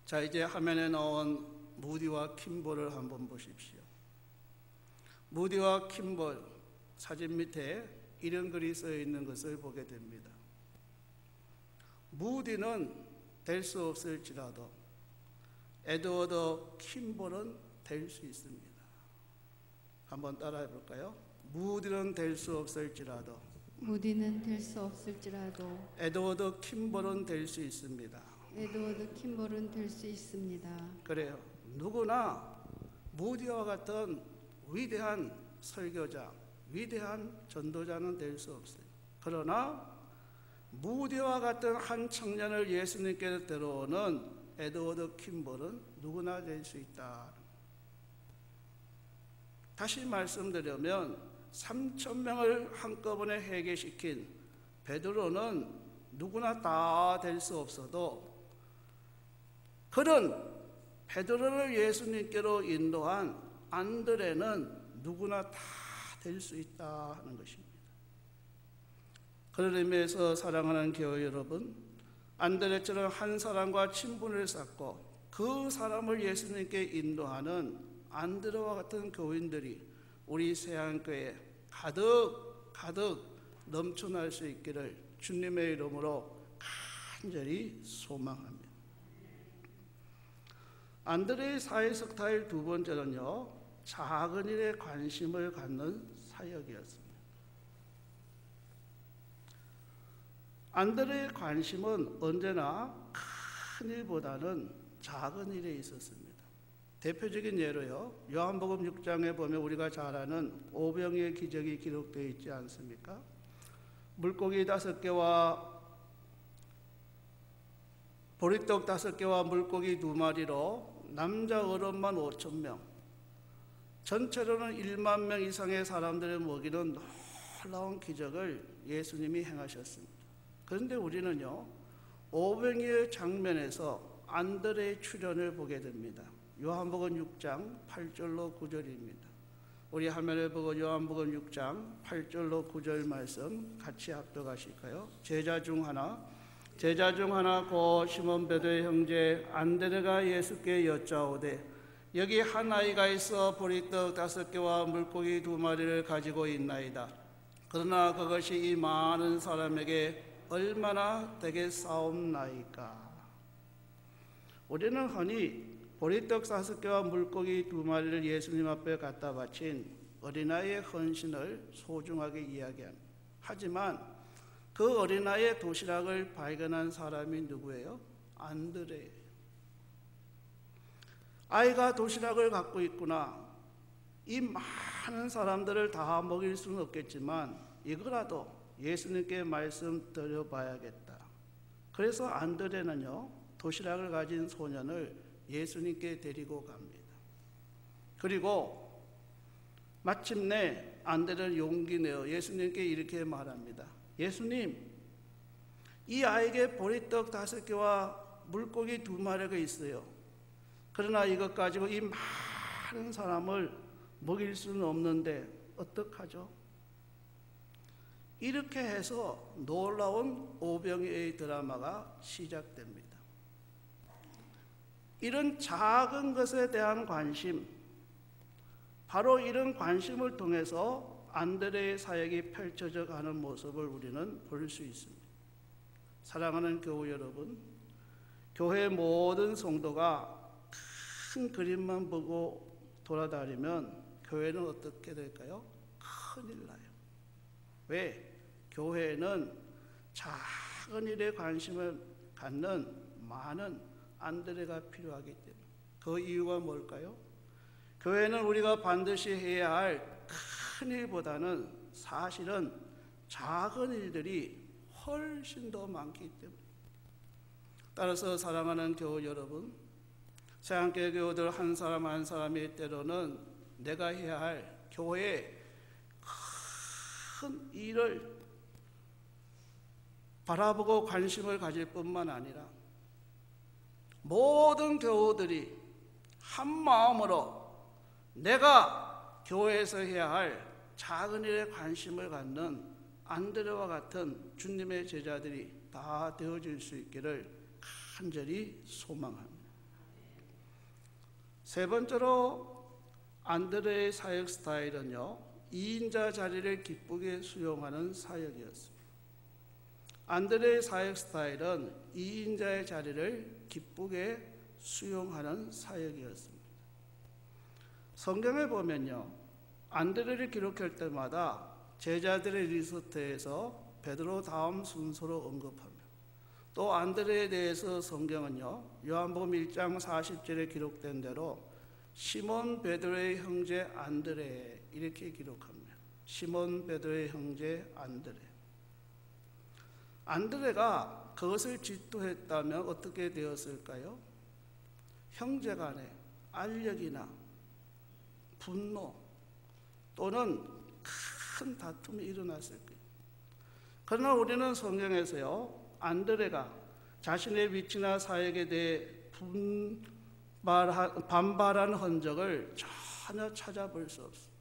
자, 이제 화면에 나온 무디와 킴볼을 한번 보십시오. 무디와 킴볼 사진 밑에 이런 글이 써 있는 것을 보게 됩니다. 무디는 될 수 없을지라도 에드워드 킴볼은 될 수 있습니다. 한번 따라해 볼까요? 무디는 될 수 없을지라도 무디는 될 수 없을지라도 에드워드 킴볼은 될 수 있습니다. 에드워드 킴볼은 될 수 있습니다. 그래요. 누구나 무디와 같은 위대한 설교자, 위대한 전도자는 될 수 없어요. 그러나 무디와 같은 한 청년을 예수님께 데려오는 에드워드 킴볼은 누구나 될 수 있다. 다시 말씀드리면 3,000명을 한꺼번에 회개시킨 베드로는 누구나 다 될 수 없어도 그런 베드로를 예수님께로 인도한 안드레는 누구나 다 될 수 있다 하는 것입니다. 그런 의미에서 사랑하는 교우 여러분, 안드레처럼 한 사람과 친분을 쌓고 그 사람을 예수님께 인도하는 안드레와 같은 교인들이 우리 세안교회에 가득 넘쳐날 수 있기를 주님의 이름으로 간절히 소망합니다. 안드레의 사회적 타일 두 번째는요, 작은 일에 관심을 갖는 사역이었습니다. 안드레의 관심은 언제나 큰 일보다는 작은 일에 있었습니다. 대표적인 예로요, 요한복음 6장에 보면 우리가 잘 아는 오병이의 기적이 기록되어 있지 않습니까? 물고기 5개와 보리떡 5개와 물고기 2마리로 남자 어른만 5,000명, 전체로는 1만 명 이상의 사람들을 먹이는 놀라운 기적을 예수님이 행하셨습니다. 그런데 우리는요, 오병이의 장면에서 안드레의 출현을 보게 됩니다. 요한복음 6장 8절로 9절입니다. 우리 화면을 보고 요한복음 6장 8절로 9절 말씀 같이 합독하실까요? 제자 중 하나 제자 중 하나 고 시몬 베드로의 형제 안드레가 예수께 여짜오되 여기 한 아이가 있어 보리떡 5개와 물고기 2마리를 가지고 있나이다. 그러나 그것이 이 많은 사람에게 얼마나 되겠사옵나이까. 우리는 흔히 보리떡 5개와 물고기 2마리를 예수님 앞에 갖다 바친 어린아이의 헌신을 소중하게 이야기합니다. 하지만 그 어린아이의 도시락을 발견한 사람이 누구예요? 안드레예요. 아이가 도시락을 갖고 있구나. 이 많은 사람들을 다 먹일 수는 없겠지만 이거라도 예수님께 말씀드려봐야겠다. 그래서 안드레는요, 도시락을 가진 소년을 예수님께 데리고 갑니다. 그리고 마침내 안드레는 용기 내어 예수님께 이렇게 말합니다. 예수님, 이 아이에게 보리떡 5개와 물고기 2마리가 있어요. 그러나 이것 가지고 이 많은 사람을 먹일 수는 없는데 어떡하죠? 이렇게 해서 놀라운 오병이의 드라마가 시작됩니다. 이런 작은 것에 대한 관심, 바로 이런 관심을 통해서 안드레의 사역이 펼쳐져 가는 모습을 우리는 볼 수 있습니다. 사랑하는 교우 여러분, 교회 모든 성도가 큰 그림만 보고 돌아다니면 교회는 어떻게 될까요? 큰일 나요. 왜? 교회는 작은 일에 관심을 갖는 많은 안드레가 필요하기 때문에. 그 이유가 뭘까요? 교회는 우리가 반드시 해야 할 큰 일보다는 사실은 작은 일들이 훨씬 더 많기 때문에. 따라서 사랑하는 교우 여러분, 새한교회 교우들 한 사람 한 사람이 때로는 내가 해야 할 교회의 큰 일을 바라보고 관심을 가질 뿐만 아니라 모든 교우들이 한 마음으로 내가 교회에서 해야 할 작은 일에 관심을 갖는 안드레와 같은 주님의 제자들이 다 되어질 수 있기를 간절히 소망합니다. 세 번째로 안드레의 사역 스타일은요, 2인자 자리를 기쁘게 수용하는 사역이었습니다. 안드레의 사역 스타일은 2인자의 자리를 기쁘게 수용하는 사역이었습니다. 성경에 보면요, 안드레를 기록할 때마다 제자들의 리스트에서 베드로 다음 순서로 언급합니다. 또 안드레에 대해서 성경은요, 요한복음 1장 40절에 기록된 대로 시몬 베드로의 형제 안드레 이렇게 기록합니다. 시몬 베드로의 형제 안드레. 안드레가 그것을 질투했다면 어떻게 되었을까요? 형제간에 알력이나 분노 또는 큰 다툼이 일어났을 거예요. 그러나 우리는 성경에서요, 안드레가 자신의 위치나 사역에 대해 반발한 흔적을 전혀 찾아볼 수 없어요.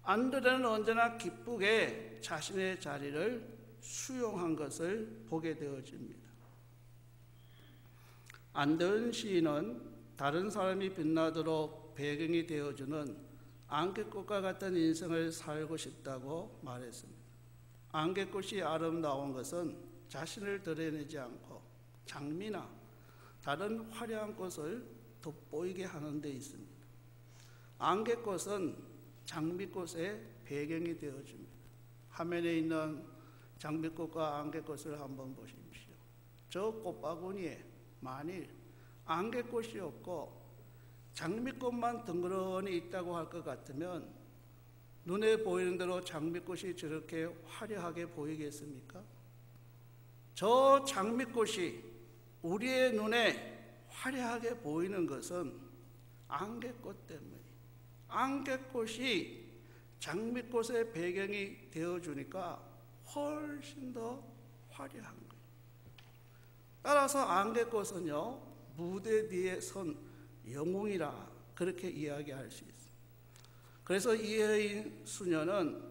안드레는 언제나 기쁘게 자신의 자리를 수용한 것을 보게 되어집니다. 안데은 시인은 다른 사람이 빛나도록 배경이 되어주는 안개꽃과 같은 인생을 살고 싶다고 말했습니다. 안개꽃이 아름다운 것은 자신을 드러내지 않고 장미나 다른 화려한 꽃을 돋보이게 하는 데 있습니다. 안개꽃은 장미꽃의 배경이 되어줍니다. 화면에 있는 장미꽃과 안개꽃을 한번 보십시오. 저 꽃바구니에 만일 안개꽃이 없고 장미꽃만 덩그러니 있다고 할 것 같으면 눈에 보이는 대로 장미꽃이 저렇게 화려하게 보이겠습니까? 저 장미꽃이 우리의 눈에 화려하게 보이는 것은 안개꽃 때문에, 안개꽃이 장미꽃의 배경이 되어주니까 훨씬 더 화려한 거예요. 따라서 안개꽃은요, 무대 뒤에 선 영웅이라 그렇게 이야기할 수 있어요. 그래서 이혜인 수녀는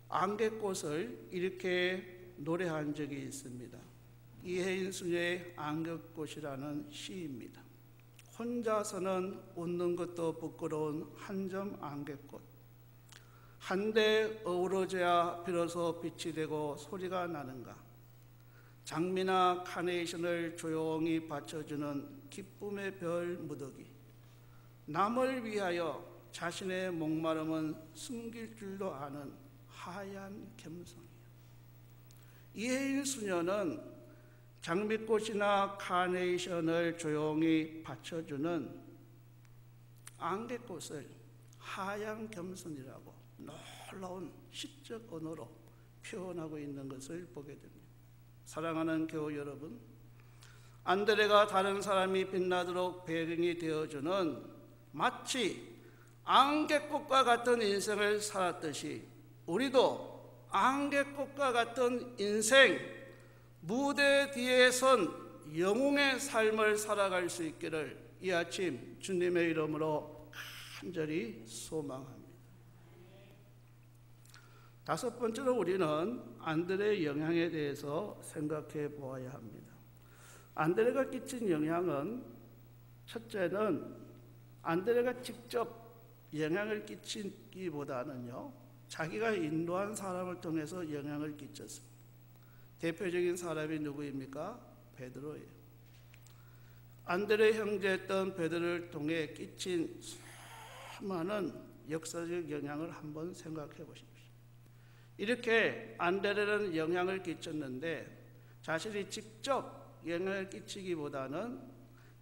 안개꽃을 이렇게 노래한 적이 있습니다. 이혜인 수녀의 안개꽃이라는 시입니다. 혼자서는 웃는 것도 부끄러운 한 점 안개꽃. 한데 어우러져야 비로소 빛이 되고 소리가 나는가. 장미나 카네이션을 조용히 받쳐주는 기쁨의 별 무더기. 남을 위하여 자신의 목마름은 숨길 줄도 아는 하얀 겸손이야. 이혜인 수녀는 장미꽃이나 카네이션을 조용히 받쳐주는 안개꽃을 하얀 겸손이라고 놀라운 시적 언어로 표현하고 있는 것을 보게 됩니다. 사랑하는 교우 여러분, 안드레가 다른 사람이 빛나도록 배경이 되어주는 마치 안개꽃과 같은 인생을 살았듯이 우리도 안개꽃과 같은 인생, 무대 뒤에 선 영웅의 삶을 살아갈 수 있기를 이 아침 주님의 이름으로 간절히 소망합니다. 다섯 번째로 우리는 안드레의 영향에 대해서 생각해 보아야 합니다. 안드레가 끼친 영향은, 첫째는 안드레가 직접 영향을 끼치기보다는요, 자기가 인도한 사람을 통해서 영향을 끼쳤습니다. 대표적인 사람이 누구입니까? 베드로예요. 안드레 형제였던 베드로를 통해 끼친 수많은 역사적 영향을 한번 생각해 보십시오. 이렇게 안드레는 영향을 끼쳤는데 자신이 직접 영향을 끼치기보다는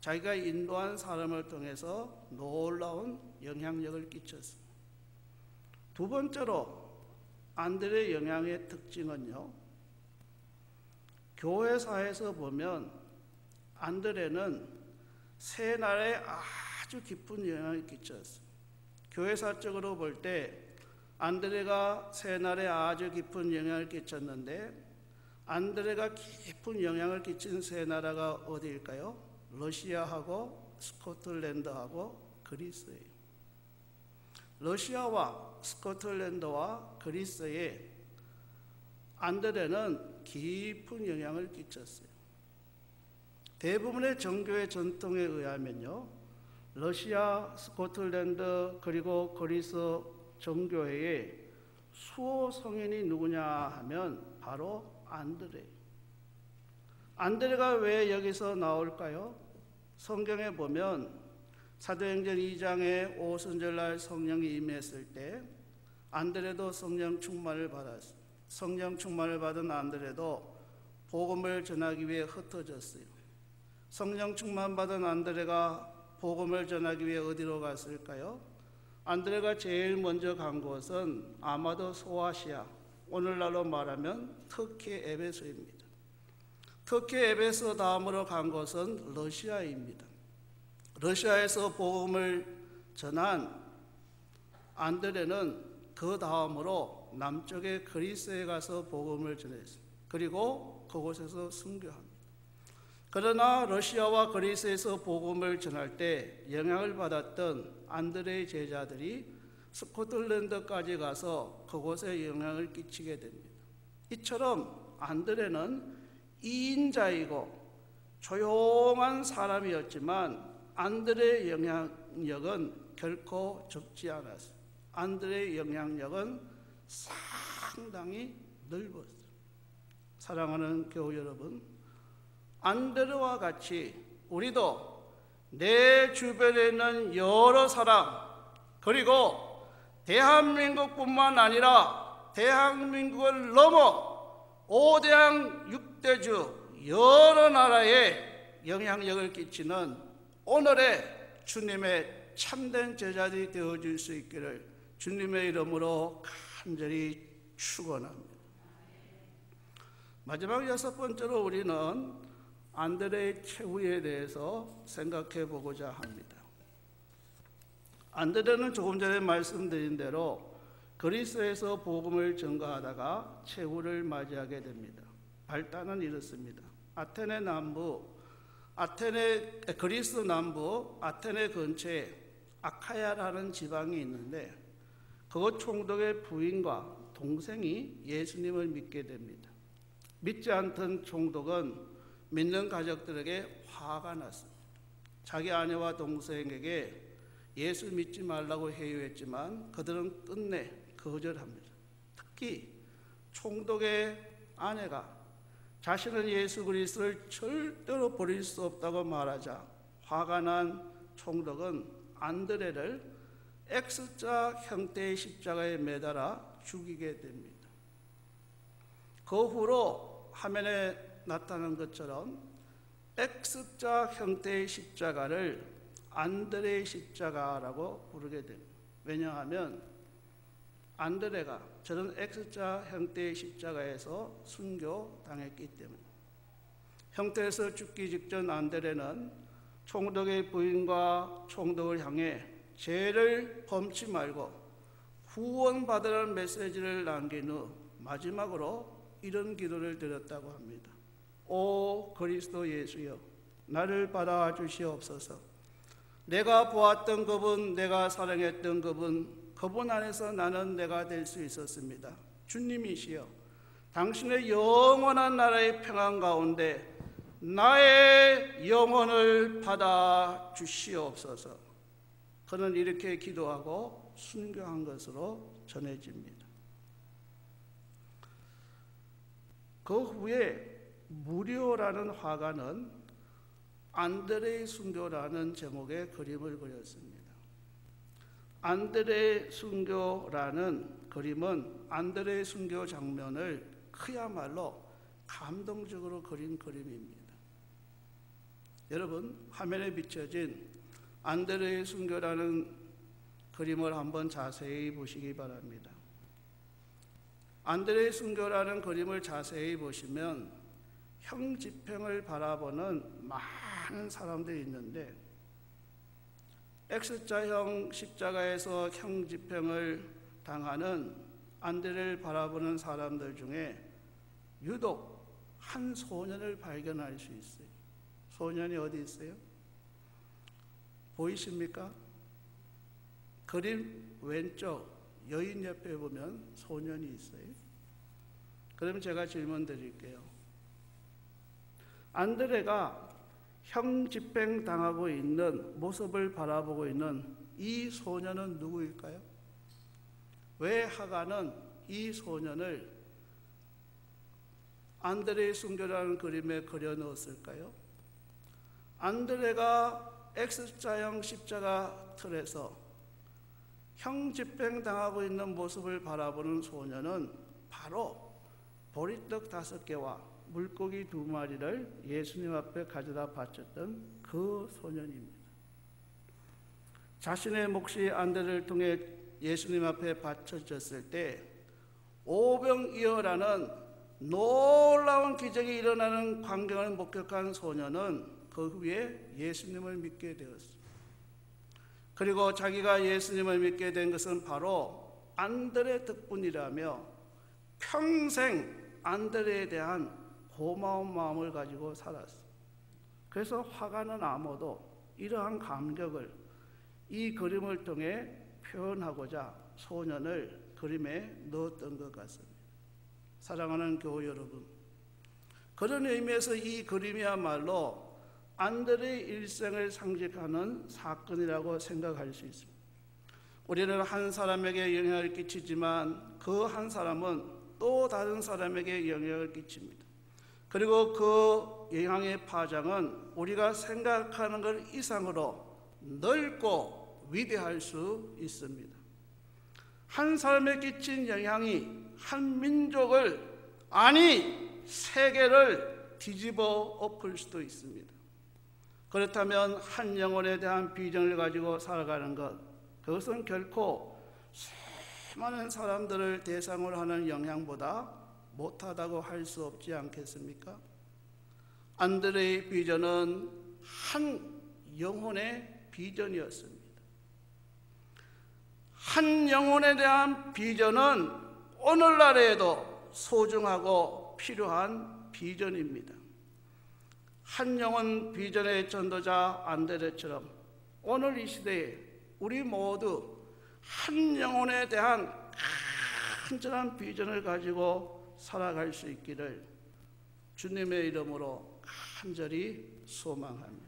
자기가 인도한 사람을 통해서 놀라운 영향력을 끼쳤습니다. 두 번째로 안드레의 영향의 특징은요, 교회사에서 보면 안드레는 새 날에 아주 깊은 영향을 끼쳤어요. 교회사적으로 볼 때 안드레가 새 날에 아주 깊은 영향을 끼쳤는데, 안드레가 깊은 영향을 끼친 새 나라가 어디일까요? 러시아하고 스코틀랜드하고 그리스예요. 러시아와 스코틀랜드와 그리스에 안드레는 깊은 영향을 끼쳤어요. 대부분의 정교의 전통에 의하면요, 러시아, 스코틀랜드 그리고 그리스 정교회의 수호 성인이 누구냐 하면 바로 안드레. 안드레가 왜 여기서 나올까요? 성경에 보면 사도행전 2장에 오순절날 성령이 임했을 때 안드레도 성령 충만을 받았어요. 성령 충만을 받은 안드레도 복음을 전하기 위해 흩어졌어요. 성령 충만 받은 안드레가 복음을 전하기 위해 어디로 갔을까요? 안드레가 제일 먼저 간 곳은 아마도 소아시아, 오늘날로 말하면 터키 에베소입니다. 터키 에베소 다음으로 간 곳은 러시아입니다. 러시아에서 복음을 전한 안드레는 그 다음으로 남쪽의 그리스에 가서 복음을 전했습니다. 그리고 그곳에서 순교합니다. 그러나 러시아와 그리스에서 복음을 전할 때 영향을 받았던 안드레의 제자들이 스코틀랜드까지 가서 그곳에 영향을 끼치게 됩니다. 이처럼 안드레는 2인자이고 조용한 사람이었지만 안드레의 영향력은 결코 적지 않았어요. 안드레의 영향력은 상당히 넓었어요. 사랑하는 교우 여러분, 안드레와 같이 우리도 내 주변에 있는 여러 사람, 그리고 대한민국뿐만 아니라 대한민국을 넘어 5대양 6대주 여러 나라에 영향력을 끼치는 오늘의 주님의 참된 제자들이 되어줄 수 있기를 주님의 이름으로 간절히 축원합니다. 마지막 여섯 번째로 우리는 안드레의 최후에 대해서 생각해 보고자 합니다. 안드레는 조금 전에 말씀드린 대로 그리스에서 복음을 전가하다가 최후를 맞이하게 됩니다. 발단은 이렇습니다. 그리스 남부 아테네 근처에 아카야라는 지방이 있는데 그곳 총독의 부인과 동생이 예수님을 믿게 됩니다. 믿지 않던 총독은 믿는 가족들에게 화가 났습니다. 자기 아내와 동생에게 예수 믿지 말라고 회유했지만 그들은 끝내 거절합니다. 특히 총독의 아내가 자신은 예수 그리스도를 절대로 버릴 수 없다고 말하자 화가 난 총독은 안드레를 X자 형태의 십자가에 매달아 죽이게 됩니다. 그 후로 화면에 나타난 것처럼 X자 형태의 십자가를 안드레의 십자가라고 부르게 됩니다. 왜냐하면 안드레가 저런 X자 형태의 십자가에서 순교당했기 때문에. 형태에서 죽기 직전 안드레는 총독의 부인과 총독을 향해 죄를 범치 말고 후원받으라는 메시지를 남긴 후 마지막으로 이런 기도를 드렸다고 합니다. 오 그리스도 예수여, 나를 받아 주시옵소서. 내가 보았던 그분, 내가 사랑했던 그분 안에서 나는 내가 될 수 있었습니다. 주님이시여, 당신의 영원한 나라의 평안 가운데 나의 영혼을 받아 주시옵소서. 그는 이렇게 기도하고 순교한 것으로 전해집니다. 그 후에 무료라는 화가는 안드레의 순교라는 제목의 그림을 그렸습니다. 안드레의 순교라는 그림은 안드레의 순교 장면을 그야말로 감동적으로 그린 그림입니다. 여러분, 화면에 비춰진 안드레의 순교라는 그림을 한번 자세히 보시기 바랍니다. 안드레의 순교라는 그림을 자세히 보시면 형집행을 바라보는 많은 사람들이 있는데 X자형 십자가에서 형집행을 당하는 안드레를 바라보는 사람들 중에 유독 한 소년을 발견할 수 있어요. 소년이 어디 있어요? 보이십니까? 그림 왼쪽 여인 옆에 보면 소년이 있어요. 그럼 제가 질문 드릴게요. 안드레가 형집행 당하고 있는 모습을 바라보고 있는 이 소년은 누구일까요? 왜 화가는 이 소년을 안드레의 순교라는 그림에 그려 넣었을까요? 안드레가 X자형 십자가 틀에서 형집행 당하고 있는 모습을 바라보는 소년은 바로 보리떡 5개와 물고기 2마리를 예수님 앞에 가져다 바쳤던 그 소년입니다. 자신의 몫이 안드레를 통해 예수님 앞에 바쳐졌을 때 오병이어라는 놀라운 기적이 일어나는 광경을 목격한 소년은 그 후에 예수님을 믿게 되었습니다. 그리고 자기가 예수님을 믿게 된 것은 바로 안드레 덕분이라며 평생 안드레에 대한 고마운 마음을 가지고 살았어요. 그래서 화가는 아무도 이러한 감격을 이 그림을 통해 표현하고자 소년을 그림에 넣었던 것 같습니다. 사랑하는 교우 여러분, 그런 의미에서 이 그림이야말로 안드레의 일생을 상징하는 사건이라고 생각할 수 있습니다. 우리는 한 사람에게 영향을 끼치지만 그 한 사람은 또 다른 사람에게 영향을 끼칩니다. 그리고 그 영향의 파장은 우리가 생각하는 것 이상으로 넓고 위대할 수 있습니다. 한 사람에 끼친 영향이 한 민족을, 아니 세계를 뒤집어 엎을 수도 있습니다. 그렇다면 한 영혼에 대한 비전을 가지고 살아가는 것, 그것은 결코 수많은 사람들을 대상으로 하는 영향보다 못하다고 할 수 없지 않겠습니까? 안드레의 비전은 한 영혼의 비전이었습니다. 한 영혼에 대한 비전은 오늘날에도 소중하고 필요한 비전입니다. 한 영혼 비전의 전도자 안드레처럼 오늘 이 시대에 우리 모두 한 영혼에 대한 간절한 비전을 가지고 살아갈 수 있기를 주님의 이름으로 간절히 소망합니다.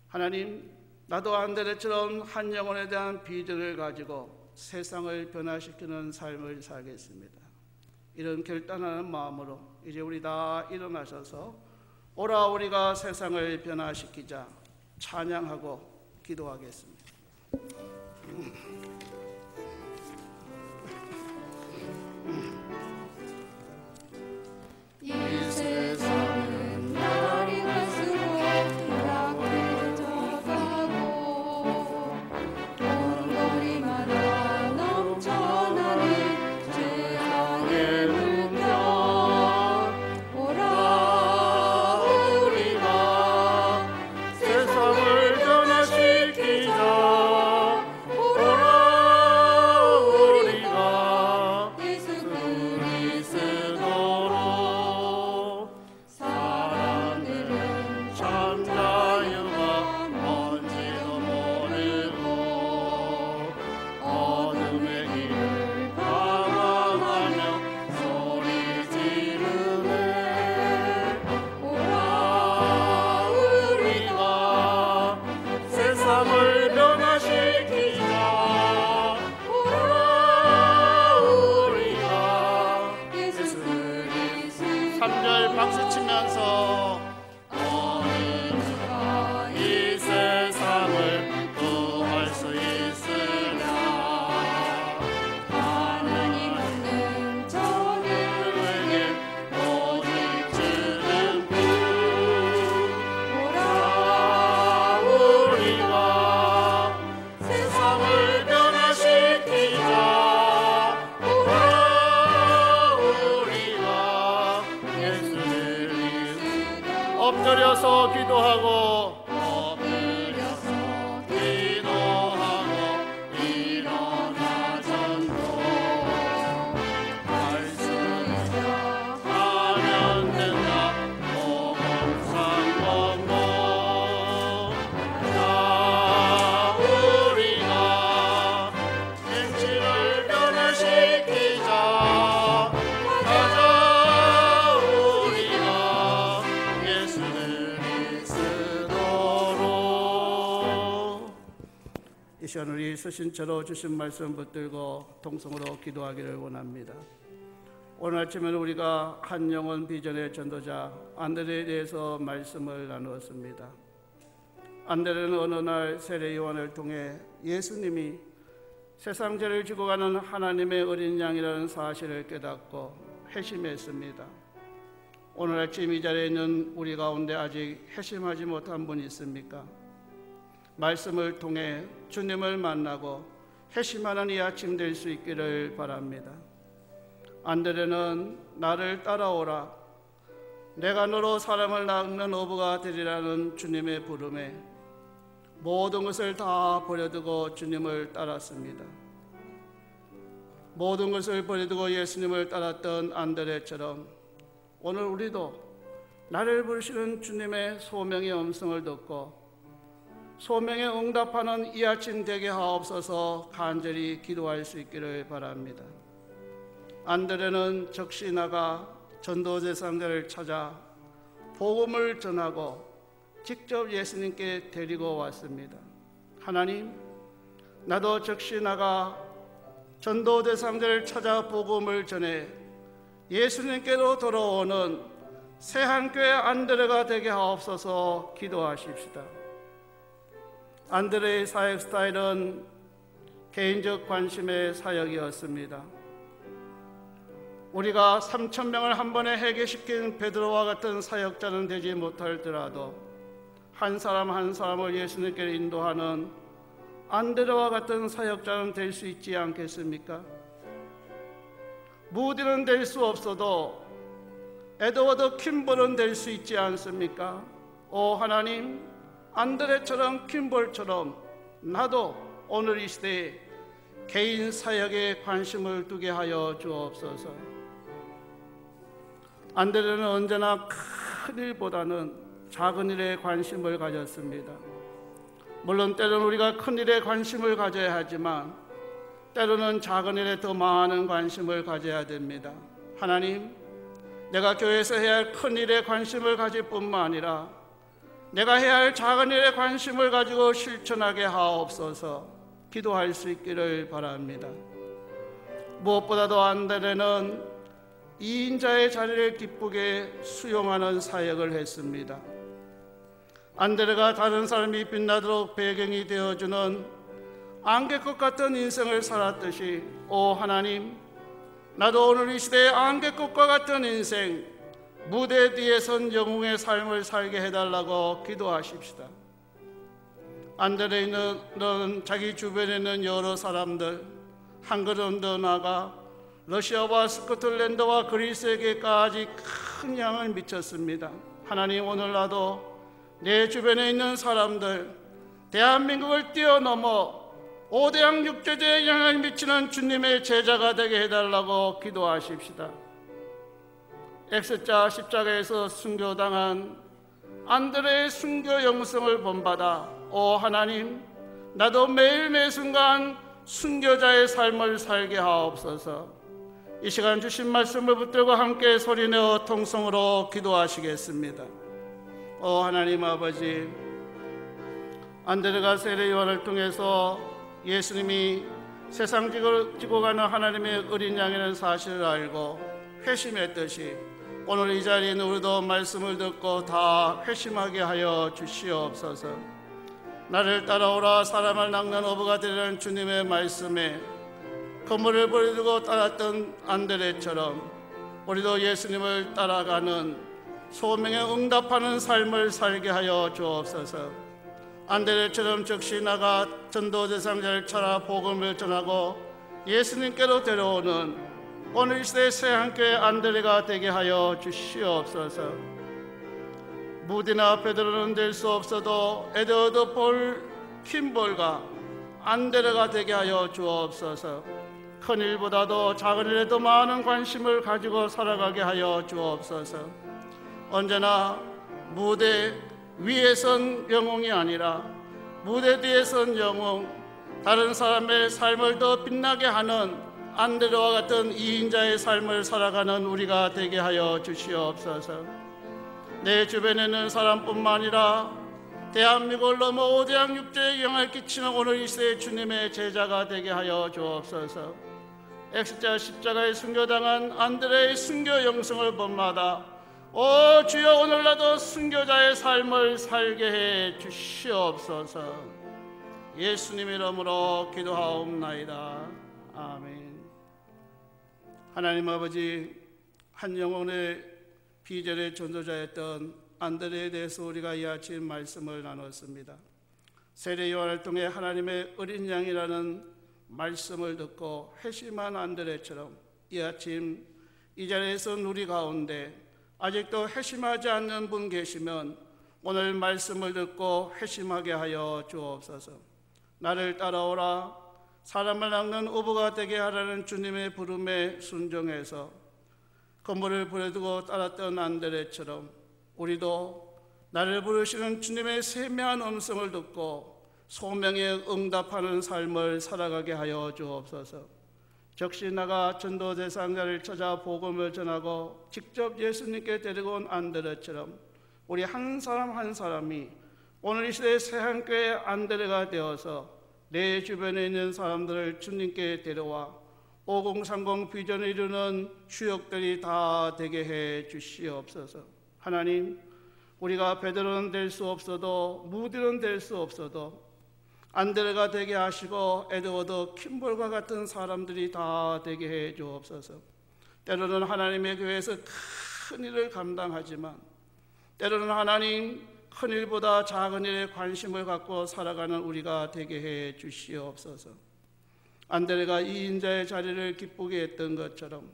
하나님, 나도 안드레처럼 한 영혼에 대한 비전을 가지고 세상을 변화시키는 삶을 살겠습니다. 이런 결단하는 마음으로 이제 우리 다 일어나셔서 오라 우리가 세상을 변화시키자 찬양하고 기도하겠습니다. 이 세상은 날이 갈수록 약해져가고 온 거리마다 넘쳐나는 죄악의 물결 오라 우리가 세상을 변화시키자 오라 우리가 예수 그리스도로 사람들은 참 자유가 뭔지도 모르고 어둠의 길을 방황하며 소리 지르네. 오라 우리가 세상을 변화시키자 오라 우리가 예수 그리스도 3절 박수 치면서 어느누가 이 세상을 구할 수 있으랴 하나님 없는 저들에게 오직 주는 분 오라 우리가 세상을 변화시키자 오라 우리가 예수 그리스도 엎드려서 기도하고 엎드려서 기도하고 일어나 전도 할 수 하면 된다 모범상공고 자 우리가 행실을 변화시키자 가자 우리가 예수 그리스도로. 이 시간 우리 서신처로 주신 말씀 붙들고 통성으로 기도하기를 원합니다. 오늘 아침에는 우리가 한 영혼 비전의 전도자 안드레에 대해서 말씀을 나누었습니다. 안드레는 어느 날 세례 요한을 통해 예수님이 세상 죄를 지고 가는 하나님의 어린 양이라는 사실을 깨닫고 회심했습니다. 오늘 아침 이 자리에 있는 우리 가운데 아직 회심하지 못한 분이 있습니까? 말씀을 통해 주님을 만나고 회심하는 이 아침 될 수 있기를 바랍니다. 안드레는 나를 따라오라 내가 너로 사람을 낚는 어부가 되리라는 주님의 부름에 모든 것을 다 버려두고 주님을 따랐습니다. 모든 것을 버려두고 예수님을 따랐던 안드레처럼 오늘 우리도 나를 부르시는 주님의 소명의 음성을 듣고 소명에 응답하는 이 아침 되게 하옵소서 간절히 기도할 수 있기를 바랍니다. 안드레는 즉시 나가 전도 대상자를 찾아 복음을 전하고 직접 예수님께 데리고 왔습니다. 하나님, 나도 즉시 나가 전도 대상자를 찾아 복음을 전해 예수님께로 돌아오는 새한교회 안드레가 되게 하옵소서 기도하십시다. 안드레의 사역 스타일은 개인적 관심의 사역이었습니다. 우리가 3,000명을 한 번에 해결시킨 베드로와 같은 사역자는 되지 못할지라도 한 사람 한 사람을 예수님께 인도하는 안드레와 같은 사역자는 될 수 있지 않겠습니까? 무디는 될 수 없어도 에드워드 킴볼은 될 수 있지 않습니까? 오 하나님, 안드레처럼 킴볼처럼 나도 오늘 이 시대에 개인 사역에 관심을 두게 하여 주옵소서. 안드레는 언제나 큰 일보다는 작은 일에 관심을 가졌습니다. 물론 때로는 우리가 큰 일에 관심을 가져야 하지만 때로는 작은 일에 더 많은 관심을 가져야 됩니다. 하나님, 내가 교회에서 해야 할 큰 일에 관심을 가질 뿐만 아니라 내가 해야 할 작은 일에 관심을 가지고 실천하게 하옵소서. 기도할 수 있기를 바랍니다. 무엇보다도 안드레는 2인자의 자리를 기쁘게 수용하는 사역을 했습니다. 안드레가 다른 사람이 빛나도록 배경이 되어주는 안개꽃 같은 인생을 살았듯이, 오 하나님, 나도 오늘 이 시대의 안개꽃과 같은 인생, 무대 뒤에 선 영웅의 삶을 살게 해달라고 기도하십시다. 안드레는 자기 주변에 있는 여러 사람들, 한 걸음 더 나아가 러시아와 스코틀랜드와 그리스에게까지 큰 영향을 미쳤습니다. 하나님, 오늘 나도 내 주변에 있는 사람들, 대한민국을 뛰어넘어 5대양 6제제에 영향을 미치는 주님의 제자가 되게 해달라고 기도하십시다. X자 십자가에서 순교당한 안드레의 순교 영성을 본받아, 오 하나님, 나도 매일 매순간 순교자의 삶을 살게 하옵소서. 이 시간 주신 말씀을 붙들고 함께 소리내어 통성으로 기도하시겠습니다. 오 하나님 아버지, 안드레가 세례 요한을 통해서 예수님이 세상 지고 가는 하나님의 어린 양이라는 사실을 알고 회심했듯이 오늘 이 자리에 있는 우리도 말씀을 듣고 다 회심하게 하여 주시옵소서. 나를 따라오라 사람을 낚는 어부가 되려는 주님의 말씀에 그물을 버리고 따랐던 안드레처럼 우리도 예수님을 따라가는 소명에 응답하는 삶을 살게 하여 주옵소서. 안드레처럼 즉시 나가 전도 대상자를 찾아 복음을 전하고 예수님께로 데려오는 오늘 이 시대의 새한교회 안드레가 되게 하여 주시옵소서. 무디나 베드로는 될 수 없어도 에드워드 폴 킴볼과 안드레가 되게 하여 주옵소서. 큰 일보다도 작은 일에 더 많은 관심을 가지고 살아가게 하여 주옵소서. 언제나 무대 위에 선 영웅이 아니라 무대 뒤에 선 영웅, 다른 사람의 삶을 더 빛나게 하는 안드레와 같은 2인자의 삶을 살아가는 우리가 되게 하여 주시옵소서. 내 주변에 있는 사람뿐만 아니라 대한민국을 넘어 5대양 6제에 영향을 끼치는 오늘 이 시대의 주님의 제자가 되게 하여 주옵소서. X자 십자가에 순교당한 안드레의 순교 영성을 본받아, 오 주여, 오늘 나도 순교자의 삶을 살게 해 주시옵소서. 예수님 이름으로 기도하옵나이다. 아멘. 하나님 아버지, 한 영혼의 비전의 전도자였던 안드레에 대해서 우리가 이 아침 말씀을 나눴습니다. 세례 요한을 통해 하나님의 어린 양이라는 말씀을 듣고 회심한 안드레처럼 이 아침 이 자리에서 우리 가운데 아직도 회심하지 않는 분 계시면 오늘 말씀을 듣고 회심하게 하여 주옵소서. 나를 따라오라 사람을 낚는 어부가 되게 하라는 주님의 부름에 순종해서 그물을 부려두고 따랐던 안드레처럼 우리도 나를 부르시는 주님의 세미한 음성을 듣고 소명에 응답하는 삶을 살아가게 하여 주옵소서. 적시 나가 전도 대상자를 찾아 복음을 전하고 직접 예수님께 데리고 온 안드레처럼 우리 한 사람 한 사람이 오늘 이 시대의 새한교회 안드레가 되어서 내 주변에 있는 사람들을 주님께 데려와 5030 비전을 이루는 주역들이 다 되게 해 주시옵소서. 하나님, 우리가 베드로는 될 수 없어도 무디는 될 수 없어도 안드레가 되게 하시고 에드워드 킴볼과 같은 사람들이 다 되게 해 주옵소서. 때로는 하나님의 교회에서 큰 일을 감당하지만 때로는 하나님 큰 일보다 작은 일에 관심을 갖고 살아가는 우리가 되게 해 주시옵소서. 안드레가 2인자의 자리를 기쁘게 했던 것처럼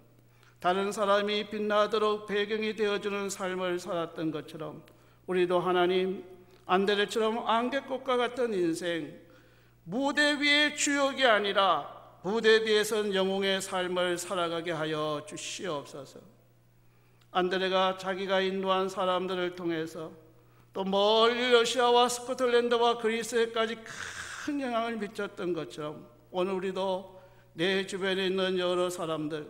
다른 사람이 빛나도록 배경이 되어주는 삶을 살았던 것처럼 우리도 하나님 안드레처럼 안개꽃과 같은 인생, 무대 위의 주역이 아니라 무대 뒤에 선 영웅의 삶을 살아가게 하여 주시옵소서. 안드레가 자기가 인도한 사람들을 통해서 또 멀리 러시아와 스코틀랜드와 그리스에까지 큰 영향을 미쳤던 것처럼 오늘 우리도 내 주변에 있는 여러 사람들,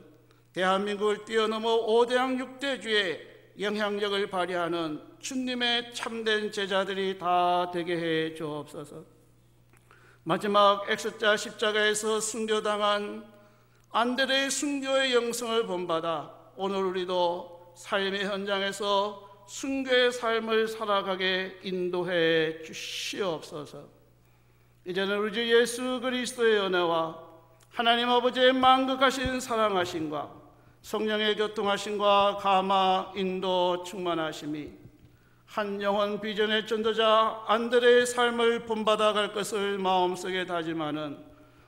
대한민국을 뛰어넘어 5대양 6대주의 영향력을 발휘하는 주님의 참된 제자들이 다 되게 해 주옵소서. 마지막 X자 십자가에서 순교당한 안드레의 순교의 영성을 본받아 오늘 우리도 삶의 현장에서 순교의 삶을 살아가게 인도해 주시옵소서. 이제는 우리 주 예수 그리스도의 은혜와 하나님 아버지의 만극하신 사랑하심과 성령의 교통하심과 감화 인도 충만하심이 한 영혼 비전의 전도자 안드레의 삶을 본받아 갈 것을 마음속에 다짐하는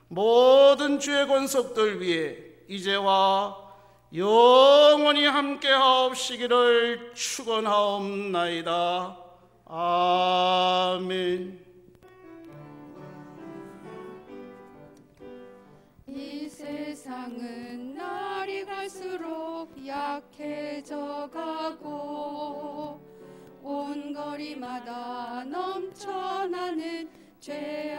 모든 주의 권속들 위에 이제와 영원히 함께 하옵시기를 축원하옵나이다. 아멘. 이 세상은 날이 갈수록 약해져 가고 온 거리마다 넘쳐나는 죄